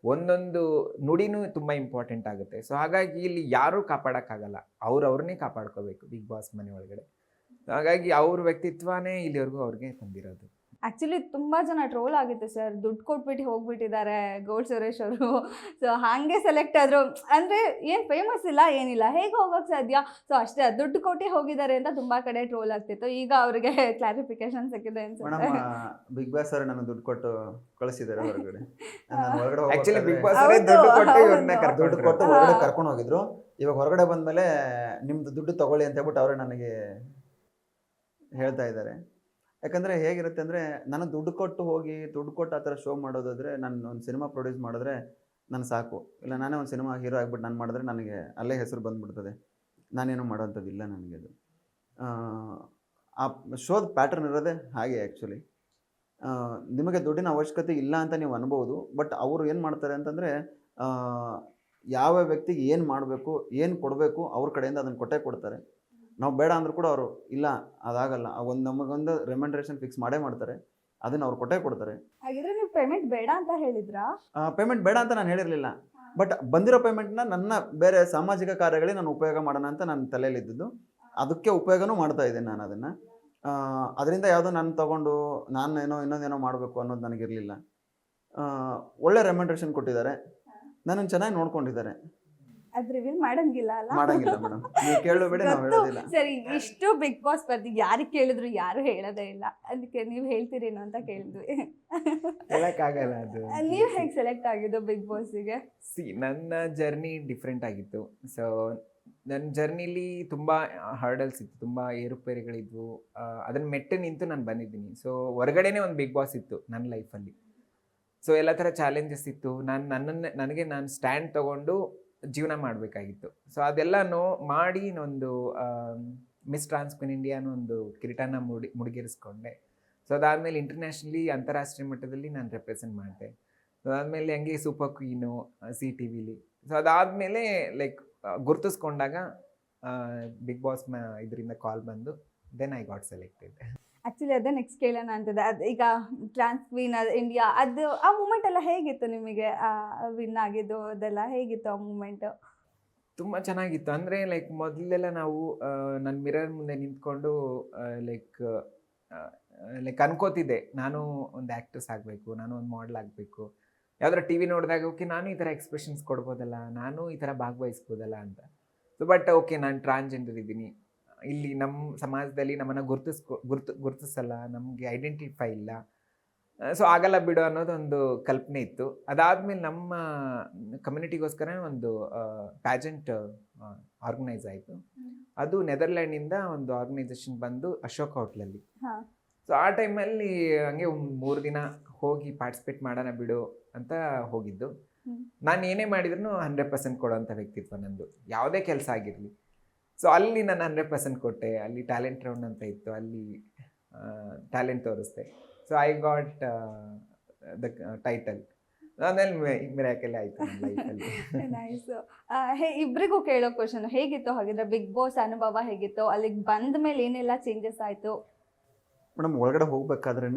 ಒಂದೊಂದು ನುಡಿನೂ ತುಂಬ ಇಂಪಾರ್ಟೆಂಟ್ ಆಗುತ್ತೆ. ಸೊ ಹಾಗಾಗಿ ಇಲ್ಲಿ ಯಾರೂ ಕಾಪಾಡೋಕ್ಕಾಗಲ್ಲ, ಅವ್ರನ್ನೇ ಕಾಪಾಡ್ಕೋಬೇಕು ಬಿಗ್ ಬಾಸ್ ಮನೆ ಒಳಗಡೆ. ಹಾಗಾಗಿ ಅವ್ರ ವ್ಯಕ್ತಿತ್ವನೇ ಇಲ್ಲಿವರೆಗೂ ಅವ್ರಿಗೆ ತಂದಿರೋದು. ಆಕ್ಚುಲಿ ತುಂಬಾ ಜನ ಟ್ರೋಲ್ ಆಗಿತ್ತು ಸರ್, ದುಡ್ಡು ಕೊಟ್ಬಿಟ್ಟು ಹೋಗ್ಬಿಟ್ಟಿದ್ದಾರೆ ಗೋಲ್ಡ್ ಸುರೇಶ್ ಅವರು. ಸೊ ಹಾಗೆ ಸೆಲೆಕ್ಟ್ ಆದ್ರು ಅಂದ್ರೆ ಏನ್ ಫೇಮಸ್ ಇಲ್ಲ ಏನಿಲ್ಲ, ಹೇಗೆ ಹೋಗಕ್ ಸಾಧ್ಯ? ಸೊ ಅಷ್ಟೇ, ದುಡ್ಡು ಕೊಟ್ಟು ಹೋಗಿದ್ದಾರೆ ಅಂತ ತುಂಬಾ ಕಡೆ ಟ್ರೋಲ್ ಆಗ್ತಿತ್ತು. ಈಗ ಅವ್ರಿಗೆ ಕ್ಲಾರಿಫಿಕೇಶನ್ ಸಿಕ್ಕಿದೆ ಅನ್ಸುತ್ತೆ. ಬಿಗ್ ಬಾಸ್ ಅವರು ನನಗೆ ದುಡ್ಡು ಕೊಟ್ಟು ಕಳಿಸಿದ್ದಾರೆ ಹೊರಗಡೆ. ಆಕ್ಚುಲಿ ಬಿಗ್ ಬಾಸ್ ಹೌದು, ದುಡ್ಡು ಕೊಟ್ಟು ಹೌದು. ಇವ್ರನ್ನ ದುಡ್ಡು ಕೊಟ್ಟು ಹೊರಗಡೆ ಕರ್ಕೊಂಡು ಹೋಗಿದ್ರು. ಇವಾಗ ಹೊರಗಡೆ ಬಂದ್ಮೇಲೆ ನಿಮ್ದು ದುಡ್ಡು ತಗೊಳ್ಳಿ ಅಂತ ಹೇಳ್ಬಿಟ್ಟು ಅವರೇ ನನಗೆ ಹೇಳ್ತಾ ಇದ್ದಾರೆ. ಯಾಕಂದರೆ ಹೇಗಿರುತ್ತೆ ಅಂದರೆ, ನಾನು ದುಡ್ಡು ಕೊಟ್ಟು ಆ ಥರ ಶೋ ಮಾಡೋದಾದರೆ, ನಾನು ಒಂದು ಸಿನಿಮಾ ಪ್ರೊಡ್ಯೂಸ್ ಮಾಡಿದ್ರೆ ನಾನು ಸಾಕು, ಇಲ್ಲ ನಾನೇ ಒಂದು ಸಿನಿಮಾ ಹೀರೋ ಆಗಿಬಿಟ್ಟು ನಾನು ಮಾಡಿದ್ರೆ ನನಗೆ ಅಲ್ಲೇ ಹೆಸರು ಬಂದುಬಿಡ್ತದೆ, ನಾನೇನು ಮಾಡೋವಂಥದ್ದಿಲ್ಲ ನನಗೆ. ಅದು ಆ ಶೋದ ಪ್ಯಾಟರ್ನ್ ಇರೋದೇ ಹಾಗೆ. ಆ್ಯಕ್ಚುಲಿ ನಿಮಗೆ ದುಡ್ಡಿನ ಅವಶ್ಯಕತೆ ಇಲ್ಲ ಅಂತ ನೀವು ಅನ್ಬೋದು, ಬಟ್ ಅವರು ಏನು ಮಾಡ್ತಾರೆ ಅಂತಂದರೆ, ಯಾವ ವ್ಯಕ್ತಿಗೆ ಏನು ಮಾಡಬೇಕು, ಏನು ಕೊಡಬೇಕು, ಅವ್ರ ಕಡೆಯಿಂದ ಅದನ್ನು ಕೊಟ್ಟೇ ಕೊಡ್ತಾರೆ. ನಾವು ಬೇಡ ಅಂದರೂ ಕೂಡ ಅವರು ಇಲ್ಲ ಅದಾಗಲ್ಲ, ನಮಗೊಂದು ರೆಮ್ಯುನರೇಷನ್ ಫಿಕ್ಸ್ ಮಾಡೇ ಮಾಡ್ತಾರೆ, ಅದನ್ನು ಅವ್ರು ಕೊಟ್ಟೇ ಕೊಡ್ತಾರೆ. ಹಾಗಿದ್ರೆ ನೀವು ಪೇಮೆಂಟ್ ಬೇಡ ಅಂತ ಹೇಳಿದ್ರಾ? ಪೇಮೆಂಟ್ ಬೇಡ ಅಂತ ನಾನು ಹೇಳಿರಲಿಲ್ಲ, ಬಟ್ ಬಂದಿರೋ ಪೇಮೆಂಟ್ನ ನನ್ನ ಬೇರೆ ಸಾಮಾಜಿಕ ಕಾರ್ಯಗಳಿಗೆ ನಾನು ಉಪಯೋಗ ಮಾಡೋಣ ಅಂತ ನನ್ನ ತಲೆಯಲ್ಲಿದ್ದು, ಅದಕ್ಕೆ ಉಪಯೋಗನೂ ಮಾಡ್ತಾ ಇದ್ದೇನೆ ನಾನು ಅದನ್ನು. ಅದರಿಂದ ಯಾವುದೋ ನಾನು ತೊಗೊಂಡು ಇನ್ನೊಂದೇನೋ ಮಾಡಬೇಕು ಅನ್ನೋದು ನನಗಿರಲಿಲ್ಲ. ಒಳ್ಳೆ ರೆಮ್ಯುನರೇಷನ್ ಕೊಟ್ಟಿದ್ದಾರೆ, ನನ್ನನ್ನು ಚೆನ್ನಾಗಿ ನೋಡ್ಕೊಂಡಿದ್ದಾರೆ. ಅದು ರಿವೀಲ್ ಮಾಡಂಗಿಲ್ಲ ಅಲ್ಲ? ಮಾಡಂಗಿಲ್ಲ ಮೇಡಮ್, ನೀವು ಕೇಳಬೇಡಿ, ನಾವು ಹೇಳೋದಿಲ್ಲ. ಸರಿ, ಇಷ್ಟು ಬಿಗ್ ಬಾಸ್ ಸ್ಪರ್ಧೆ ಯಾರಿಗೆ ಕೇಳಿದ್ರು ಯಾರು ಹೇಳೋದೇ ಇಲ್ಲ, ಅದಕ್ಕೆ ನೀವು ಹೇಳ್ತೀರೇನೋ ಅಂತ ಕೇಳಿದ್ವಿ. ಹೇಳಕ್ಕಾಗಲ್ಲ ಅದು. ನೀವು ಹೇಗೆ ಸೆಲೆಕ್ಟ್ ಆಗಿದ್ದು ಬಿಗ್ ಬಾಸ್ಗೆ? ನನ್ನ ಜರ್ನಿ ಡಿಫ್ರೆಂಟ್ ಆಗಿತ್ತು. ಸೊ ನನ್ನ ಜರ್ನಿಲಿ ತುಂಬ ಹರ್ಡಲ್ಸ್ ಇತ್ತು, ತುಂಬ ಏರುಪೇರುಗಳಿದ್ವು. ಅದನ್ನು ಮೆಟ್ಟು ನಿಂತು ನಾನು ಬಂದಿದ್ದೀನಿ. ಸೊ ಹೊರಗಡೆನೇ ಒಂದು ಬಿಗ್ ಬಾಸ್ ಇತ್ತು ನನ್ನ ಲೈಫಲ್ಲಿ. ಸೊ ಎಲ್ಲ ಥರ ಚಾಲೆಂಜಸ್ ಇತ್ತು. ನನಗೆ ನಾನು ಸ್ಟ್ಯಾಂಡ್ ತೊಗೊಂಡು ಜೀವನ ಮಾಡಬೇಕಾಗಿತ್ತು. ಸೊ ಅದೆಲ್ಲನೂ ಮಾಡಿ ಒಂದು ಮಿಸ್ ಟ್ರಾನ್ಸ್ಕ್ವೀನ್ ಇಂಡಿಯಾ ಅನ್ನೋ ಒಂದು ಕಿರೀಟನ ಮುಡಿಗೇರಿಸ್ಕೊಂಡೆ. ಸೊ ಅದಾದಮೇಲೆ ಇಂಟರ್ನ್ಯಾಷನಲಿ, ಅಂತಾರಾಷ್ಟ್ರೀಯ ಮಟ್ಟದಲ್ಲಿ ನಾನು ರೆಪ್ರೆಸೆಂಟ್ ಮಾಡಿದೆ. ಸೊ ಅದಾದಮೇಲೆ ಹಂಗೆ ಸೂಪರ್ ಕ್ವೀನು CTVಲಿ. ಸೊ ಅದಾದಮೇಲೆ ಲೈಕ್ ಗುರ್ತಿಸ್ಕೊಂಡಾಗ ಬಿಗ್ ಬಾಸ್ ಇದರಿಂದ ಕಾಲ್ ಬಂದು then I got selected. Actually ಅದೇ ನೆಕ್ಸ್ಟ್ ಕೇಳೋಣ ಅಂತಿದೆ. ಅದು ಈಗ ಟ್ರಾನ್ಸ್ ಕ್ವೀನ್ ಇಂಡಿಯಾ, ಅದು ಆ ಮೂಮೆಂಟ್ ಎಲ್ಲ ಹೇಗಿತ್ತು ನಿಮಗೆ? ವಿನ್ ಆಗಿದ್ದು ಅದೆಲ್ಲ ಹೇಗಿತ್ತು ಆ ಮೂಮೆಂಟ್? ತುಂಬ ಚೆನ್ನಾಗಿತ್ತು. ಅಂದರೆ ಲೈಕ್ ಮೊದಲೆಲ್ಲ ನಾವು ನನ್ನ ಮಿರರ್ ಮುಂದೆ ನಿಂತ್ಕೊಂಡು ಲೈಕ್ ಅನ್ಕೋತಿದ್ದೆ, ನಾನು ಒಂದು ಆ್ಯಕ್ಟ್ರೆಸ್ ಆಗಬೇಕು, ನಾನು ಒಂದು ಮಾಡೆಲ್ ಆಗಬೇಕು. ಯಾವ್ದಾರ TV ನೋಡಿದಾಗ ಓಕೆ ನಾನು ಈ ಥರ ಎಕ್ಸ್ಪ್ರೆಷನ್ಸ್ ಕೊಡ್ಬೋದಲ್ಲ, ನಾನು ಈ ಥರ ಭಾಗವಹಿಸ್ಬೋದಲ್ಲ ಅಂತ. ಸೊ ಬಟ್ ಓಕೆ, ನಾನು ಟ್ರಾನ್ಸ್ಜೆಂಡರ್ ಇದ್ದೀನಿ, ಇಲ್ಲಿ ನಮ್ಮ ಸಮಾಜದಲ್ಲಿ ನಮ್ಮನ್ನು ಗುರುತಿಸಲ್ಲ, ನಮಗೆ ಐಡೆಂಟಿಫೈ ಇಲ್ಲ, ಸೊ ಆಗಲ್ಲ ಬಿಡು ಅನ್ನೋದೊಂದು ಕಲ್ಪನೆ ಇತ್ತು. ಅದಾದಮೇಲೆ ನಮ್ಮ ಕಮ್ಯುನಿಟಿಗೋಸ್ಕರ ಒಂದು ಪ್ಯಾಜೆಂಟ್ ಆರ್ಗನೈಸ್ ಆಯಿತು. ಅದು ನೆದರ್ಲ್ಯಾಂಡಿಂದ ಒಂದು ಆರ್ಗನೈಸೇಷನ್ ಬಂದು ಅಶೋಕ್ ಹೋಟ್ಲಲ್ಲಿ. ಸೊ ಆ ಟೈಮಲ್ಲಿ ಹಂಗೆ ಒಂದು 3 ದಿನ ಹೋಗಿ ಪಾರ್ಟಿಸಿಪೇಟ್ ಮಾಡೋಣ ಬಿಡು ಅಂತ ಹೋಗಿದ್ದು. ಹ್ಮ್. ನಾನು ಏನೇ ಮಾಡಿದ್ರು 100% ಕೊಡೋಂಥ ವ್ಯಕ್ತಿತ್ವ ನಂದು, ಯಾವುದೇ ಕೆಲಸ ಆಗಿರಲಿ. ಸೊ ಅಲ್ಲಿ ನಾನು 100% ಕೊಟ್ಟೆ. ಅಲ್ಲಿ ಟ್ಯಾಲೆಂಟ್ ರೌಂಡ್ ಅಂತ ಇತ್ತು, ಅಲ್ಲಿ ಟ್ಯಾಲೆಂಟ್ ತೋರಿಸ್ದೆ. So I got the title. ಆಮೇಲೆ ಮಿರಾಕಲ್ ಆಯಿತು ನನ್ನ ಲೈಫಲ್ಲಿ. ನೈಸ್. ಇಬ್ರಿಗೂ ಕೇಳೋ ಕ್ವಶನ್, ಹೇಗಿತ್ತು ಹಾಗಿದ್ರೆ ಬಿಗ್ ಬಾಸ್ ಅನುಭವ ಹೇಗಿತ್ತು? ಅಲ್ಲಿಗೆ ಬಂದ ಮೇಲೆ ಏನೆಲ್ಲ ಚೇಂಜಸ್ ಆಯ್ತು? ಮೇಡಮ್, ಒಳಗಡೆ ಹೋಗ್ಬೇಕಾದ್ರೇ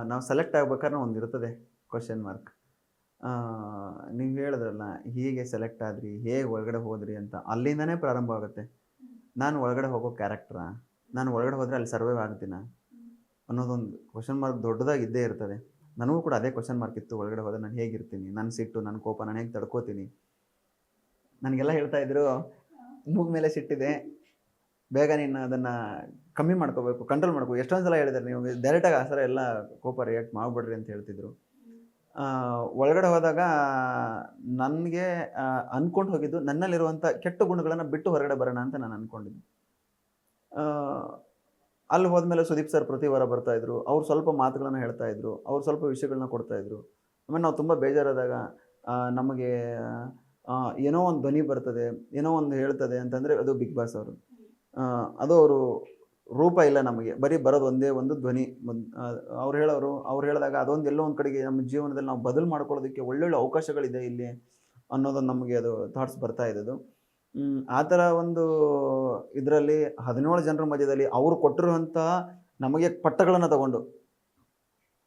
ನಾವು ಸೆಲೆಕ್ಟ್ ಆಗ್ಬೇಕಾದ್ರೆ ಒಂದು ಇರ್ತದೆ ಕ್ವಶನ್ ಮಾರ್ಕ್. ನೀವು ಹೇಳಿದ್ರಲ್ಲ, ಹೀಗೆ ಸೆಲೆಕ್ಟ್ ಆದ್ರಿ, ಹೇಗೆ ಒಳಗಡೆ ಹೋದ್ರಿ ಅಂತ, ಅಲ್ಲಿಂದನೇ ಪ್ರಾರಂಭ ಆಗುತ್ತೆ. ನಾನು ಒಳಗಡೆ ಹೋಗೋ ಕ್ಯಾರೆಕ್ಟ್ರಾ, ನಾನು ಒಳಗಡೆ ಹೋದರೆ ಅಲ್ಲಿ ಸರ್ವೈವ್ ಆಗ್ತೀನ ಅನ್ನೋದೊಂದು ಕ್ವಶನ್ ಮಾರ್ಕ್ ದೊಡ್ಡದಾಗಿ ಇದ್ದೇ ಇರ್ತದೆ. ನನಗೂ ಕೂಡ ಅದೇ ಕ್ವಶನ್ ಮಾರ್ಕ್ ಇತ್ತು. ಒಳಗಡೆ ಹೋದರೆ ನಾನು ಹೇಗಿರ್ತೀನಿ, ನನ್ನ ಸಿಟ್ಟು, ನನ್ನ ಕೋಪ ನಾನು ಹೇಗೆ ತಡ್ಕೋತೀನಿ. ನನಗೆಲ್ಲ ಹೇಳ್ತಾ ಇದ್ರು, ಮೂಗ ಮೇಲೆ ಸಿಟ್ಟಿದೆ, ಬೇಗ ನೀನು ಅದನ್ನು ಕಮ್ಮಿ ಮಾಡ್ಕೋಬೇಕು, ಕಂಟ್ರೋಲ್ ಮಾಡ್ಕೋಬೇಕು. ಎಷ್ಟೊಂದು ಸಲ ಹೇಳಿದ್ದಾರೆ, ನೀವು ಡೈರೆಕ್ಟಾಗಿ ಆ ಥರ ಎಲ್ಲ ಕೋಪ ರಿಯಾಕ್ಟ್ ಮಾಡಿಬಿಡ್ರಿ ಅಂತ ಹೇಳ್ತಿದ್ರು. ಒಳಗಡೆ ಹೋದಾಗ ನನಗೆ ಅಂದ್ಕೊಂಡು ಹೋಗಿದ್ದು, ನನ್ನಲ್ಲಿರುವಂಥ ಕೆಟ್ಟ ಗುಣಗಳನ್ನು ಬಿಟ್ಟು ಹೊರಗಡೆ ಬರೋಣ ಅಂತ ನಾನು ಅಂದ್ಕೊಂಡಿದ್ದು. ಅಲ್ಲಿ ಹೋದ್ಮೇಲೆ ಸುದೀಪ್ ಸರ್ ಪ್ರತಿ ವಾರ ಬರ್ತಾಯಿದ್ರು. ಅವ್ರು ಸ್ವಲ್ಪ ಮಾತುಗಳನ್ನು ಹೇಳ್ತಾಯಿದ್ರು, ಅವ್ರು ಸ್ವಲ್ಪ ವಿಷಯಗಳನ್ನ ಕೊಡ್ತಾಯಿದ್ರು. ಆಮೇಲೆ ನಾವು ತುಂಬ ಬೇಜಾರಾದಾಗ ನಮಗೆ ಏನೋ ಒಂದು ಧ್ವನಿ ಬರ್ತದೆ, ಏನೋ ಒಂದು ಹೇಳ್ತದೆ ಅಂತಂದರೆ ಅದು ಬಿಗ್ ಬಾಸ್ ಅವರು. ಅದು ಅವರು ರೂಪ ಇಲ್ಲ ನಮಗೆ, ಬರೀ ಬರೋದು ಒಂದೇ ಒಂದು ಧ್ವನಿ. ಅವ್ರು ಹೇಳಿದಾಗ ಅದೊಂದು ಎಲ್ಲೋ ಒಂದು ಕಡೆಗೆ ನಮ್ಮ ಜೀವನದಲ್ಲಿ ನಾವು ಬದಲು ಮಾಡ್ಕೊಳ್ಳೋದಕ್ಕೆ ಒಳ್ಳೊಳ್ಳೆ ಅವಕಾಶಗಳಿದೆ ಇಲ್ಲಿ ಅನ್ನೋದೊಂದು ನಮಗೆ ಅದು ಥಾಟ್ಸ್ ಬರ್ತಾ ಇದ್ದದು. ಆ ಥರ ಒಂದು ಇದರಲ್ಲಿ 17 ಜನರ ಮಧ್ಯದಲ್ಲಿ ಅವರು ಕೊಟ್ಟಿರುವಂತಹ ನಮಗೆ ಪಟ್ಟಗಳನ್ನು ತಗೊಂಡು,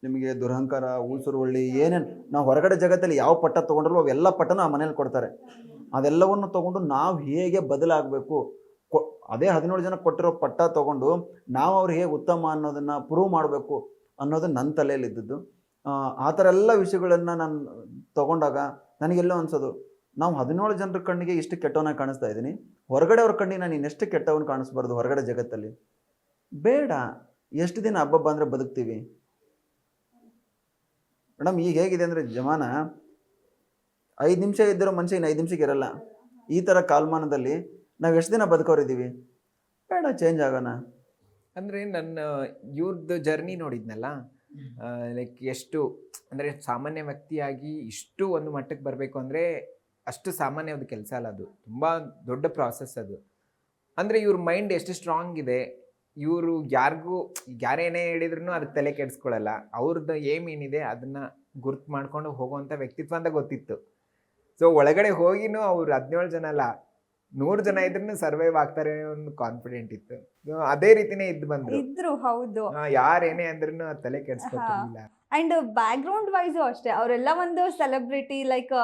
ನಿಮಗೆ ದುರಹಂಕಾರ, ಊಸುರುವಳ್ಳಿ, ಏನೇನು ನಾವು ಹೊರಗಡೆ ಜಗತ್ತಲ್ಲಿ ಯಾವ ಪಟ್ಟ ತೊಗೊಂಡ್ರು ಅವೆಲ್ಲ ಪಟ್ಟನೂ ಆ ಮನೇಲಿ ಕೊಡ್ತಾರೆ. ಅದೆಲ್ಲವನ್ನು ತೊಗೊಂಡು ನಾವು ಹೇಗೆ ಬದಲಾಗಬೇಕು, ಅದೇ 17 ಜನ ಕೊಟ್ಟಿರೋ ಪಟ್ಟ ತೊಗೊಂಡು ನಾವು ಅವ್ರು ಹೇಗೆ ಉತ್ತಮ ಅನ್ನೋದನ್ನು ಪ್ರೂವ್ ಮಾಡಬೇಕು ಅನ್ನೋದು ನನ್ನ ತಲೆಯಲ್ಲಿ ಇದ್ದದ್ದು. ಆ ಥರ ಎಲ್ಲ ವಿಷಯಗಳನ್ನು ನಾನು ತೊಗೊಂಡಾಗ ನನಗೆಲ್ಲೋ ಅನ್ಸೋದು, ನಾವು 17 ಜನರ ಕಣ್ಣಿಗೆ ಇಷ್ಟು ಕೆಟ್ಟವನಾಗಿ ಕಾಣಿಸ್ತಾ ಇದ್ದೀನಿ, ಹೊರಗಡೆ ಅವ್ರ ಕಣ್ಣಿಗೆ ನಾನು ಇನ್ನೆಷ್ಟು ಕೆಟ್ಟವನು ಕಾಣಿಸ್ಬಾರ್ದು ಹೊರಗಡೆ ಜಗತ್ತಲ್ಲಿ. ಬೇಡ, ಎಷ್ಟು ದಿನ ಹಬ್ಬ ಅಂದರೆ ಬದುಕ್ತೀವಿ ಮೇಡಮ್. ಈಗ ಹೇಗಿದೆ ಅಂದರೆ ಜಮಾನ, 5 ನಿಮಿಷ ಇದ್ದಿರೋ ಮನುಷ್ಯ ಇನ್ನು 5 ನಿಮಿಷಕ್ಕೆ ಇರಲ್ಲ. ಈ ಥರ ಕಾಲಮಾನದಲ್ಲಿ ನಾವು ಎಷ್ಟು ದಿನ ಬದುಕೋರಿದ್ದೀವಿ? ಬೇಡ, ಚೇಂಜ್ ಆಗೋಣ. ಅಂದರೆ ನನ್ನ ಇವ್ರದ್ದು ಜರ್ನಿ ನೋಡಿದ್ನಲ್ಲ, ಲೈಕ್ ಎಷ್ಟು ಅಂದರೆ ಸಾಮಾನ್ಯ ವ್ಯಕ್ತಿಯಾಗಿ ಇಷ್ಟು ಒಂದು ಮಟ್ಟಕ್ಕೆ ಬರಬೇಕು ಅಂದರೆ ಅಷ್ಟು ಸಾಮಾನ್ಯವಾದ ಕೆಲಸ ಅಲ್ಲ, ಅದು ತುಂಬ ದೊಡ್ಡ ಪ್ರಾಸೆಸ್ ಅದು. ಅಂದರೆ ಇವ್ರ ಮೈಂಡ್ ಎಷ್ಟು ಸ್ಟ್ರಾಂಗ್ ಇದೆ, ಇವರು ಯಾರೇನೇ ಹೇಳಿದ್ರು ಅದಕ್ಕೆ ತಲೆ ಕೆಡಿಸ್ಕೊಳ್ಳಲ್ಲ. ಅವ್ರದ್ದು ಏಮ್ ಏನಿದೆ ಅದನ್ನು ಗುರ್ತು ಮಾಡ್ಕೊಂಡು ಹೋಗುವಂಥ ವ್ಯಕ್ತಿತ್ವ ಅಂತ ಗೊತ್ತಿತ್ತು. ಸೊ ಒಳಗಡೆ ಹೋಗಿನೂ ಅವ್ರು 17 ಜನ ಅಲ್ಲ, 100 ಜನ ಇದ್ರೂ ಸರ್ವೈವ್ ಆಗ್ತಾರೆ ಒಂದು ಕಾನ್ಫಿಡೆಂಟ್ ಇತ್ತು. ಅದೇ ರೀತಿನೇ ಬಂದ್ರು. ಹೌದು, ಯಾರೇನೇ ಅಂದ್ರೂ ತಲೆ ಕೆಡಿಸ್ಕೊತಿರ್ಲಿಲ್ಲ. ಅಂಡ್ ಬ್ಯಾಕ್ ಗ್ರೌಂಡ್ ವೈಸು ಅಷ್ಟೇ, ಅವರೆಲ್ಲ ಒಂದು ಸೆಲೆಬ್ರಿಟಿ ಲೈಕ್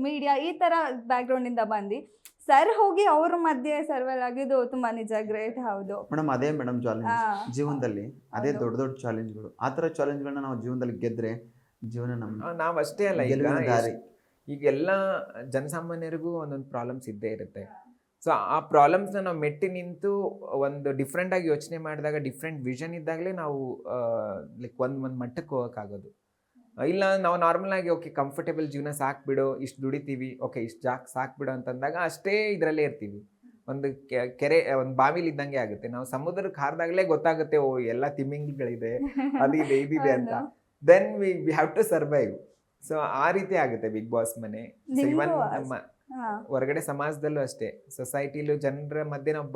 ಮೀಡಿಯಾ ಈ ತರ ಬ್ಯಾಕ್ ಗ್ರೌಂಡ್ ಇಂದ ಬಂದು ಸರ್ ಹೋಗಿ ಅವ್ರ ಮಧ್ಯೆ ಸರ್ವೈವ್ ಆಗಿದ್ದು ತುಂಬಾ ನಿಜ, ಗ್ರೇಟ್. ಹೌದು ಮೇಡಮ್, ಅದೇ ಮೇಡಮ್ ಚಾಲೆಂಜ್ ಜೀವನದಲ್ಲಿ, ಅದೇ ದೊಡ್ಡ ದೊಡ್ಡ ಚಾಲೆಂಜ್ಗಳು. ಆ ಥರ ಚಾಲೆಂಜ್ಗಳನ್ನ ನಾವು ಜೀವನದಲ್ಲಿ ಗೆದ್ರೆ ಜೀವನ ನಾವು ಅಷ್ಟೇ ಅಲ್ಲ, ಈಗ ಎಲ್ಲ ಜನಸಾಮಾನ್ಯರಿಗೂ ಒಂದೊಂದು ಪ್ರಾಬ್ಲಮ್ಸ್ ಇದ್ದೇ ಇರುತ್ತೆ. ಸೊ ಆ ಪ್ರಾಬ್ಲಮ್ಸ್ನ ನಾವು ಮೆಟ್ಟಿ ನಿಂತು ಒಂದು ಡಿಫ್ರೆಂಟಾಗಿ ಯೋಚನೆ ಮಾಡಿದಾಗ, ಡಿಫ್ರೆಂಟ್ ವಿಷನ್ ಇದ್ದಾಗಲೇ ನಾವು ಲೈಕ್ ಒಂದು ಮಟ್ಟಕ್ಕೆ ಹೋಗೋಕ್ಕಾಗೋದು. ಇಲ್ಲ ನಾವು ನಾರ್ಮಲಾಗಿ ಓಕೆ ಕಂಫರ್ಟೇಬಲ್ ಜೀವನ ಸಾಕ್ಬಿಡು, ಇಷ್ಟು ದುಡಿತೀವಿ, ಓಕೆ ಇಷ್ಟು ಸಾಕ್ಬಿಡು ಅಂತಂದಾಗ ಅಷ್ಟೇ ಇದರಲ್ಲೇ ಇರ್ತೀವಿ. ಒಂದು ಕೆರೆ, ಒಂದು ಬಾವಿಲಿ ಇದ್ದಂಗೆ ಆಗುತ್ತೆ. ನಾವು ಸಮುದ್ರಕ್ಕೆ ಹಾರಿದಾಗಲೇ ಗೊತ್ತಾಗುತ್ತೆ, ಓ ಎಲ್ಲ ತಿಮ್ಮಿಂಗ್ಗಳಿದೆ, ಅದಿದೆ ಇದಿದೆ ಅಂತ. Then we have to survive. So ಆ ರೀತಿ ಆಗುತ್ತೆ ಬಿಗ್ ಬಾಸ್ ಮನೆ. ಇವನ್ ನಮ್ಮ ಹೊರಗಡೆ ಸಮಾಜದಲ್ಲೂ ಅಷ್ಟೇ, ಸೊಸೈಟಿಲೂ ಜನರ ಮಧ್ಯೆ ನಾವು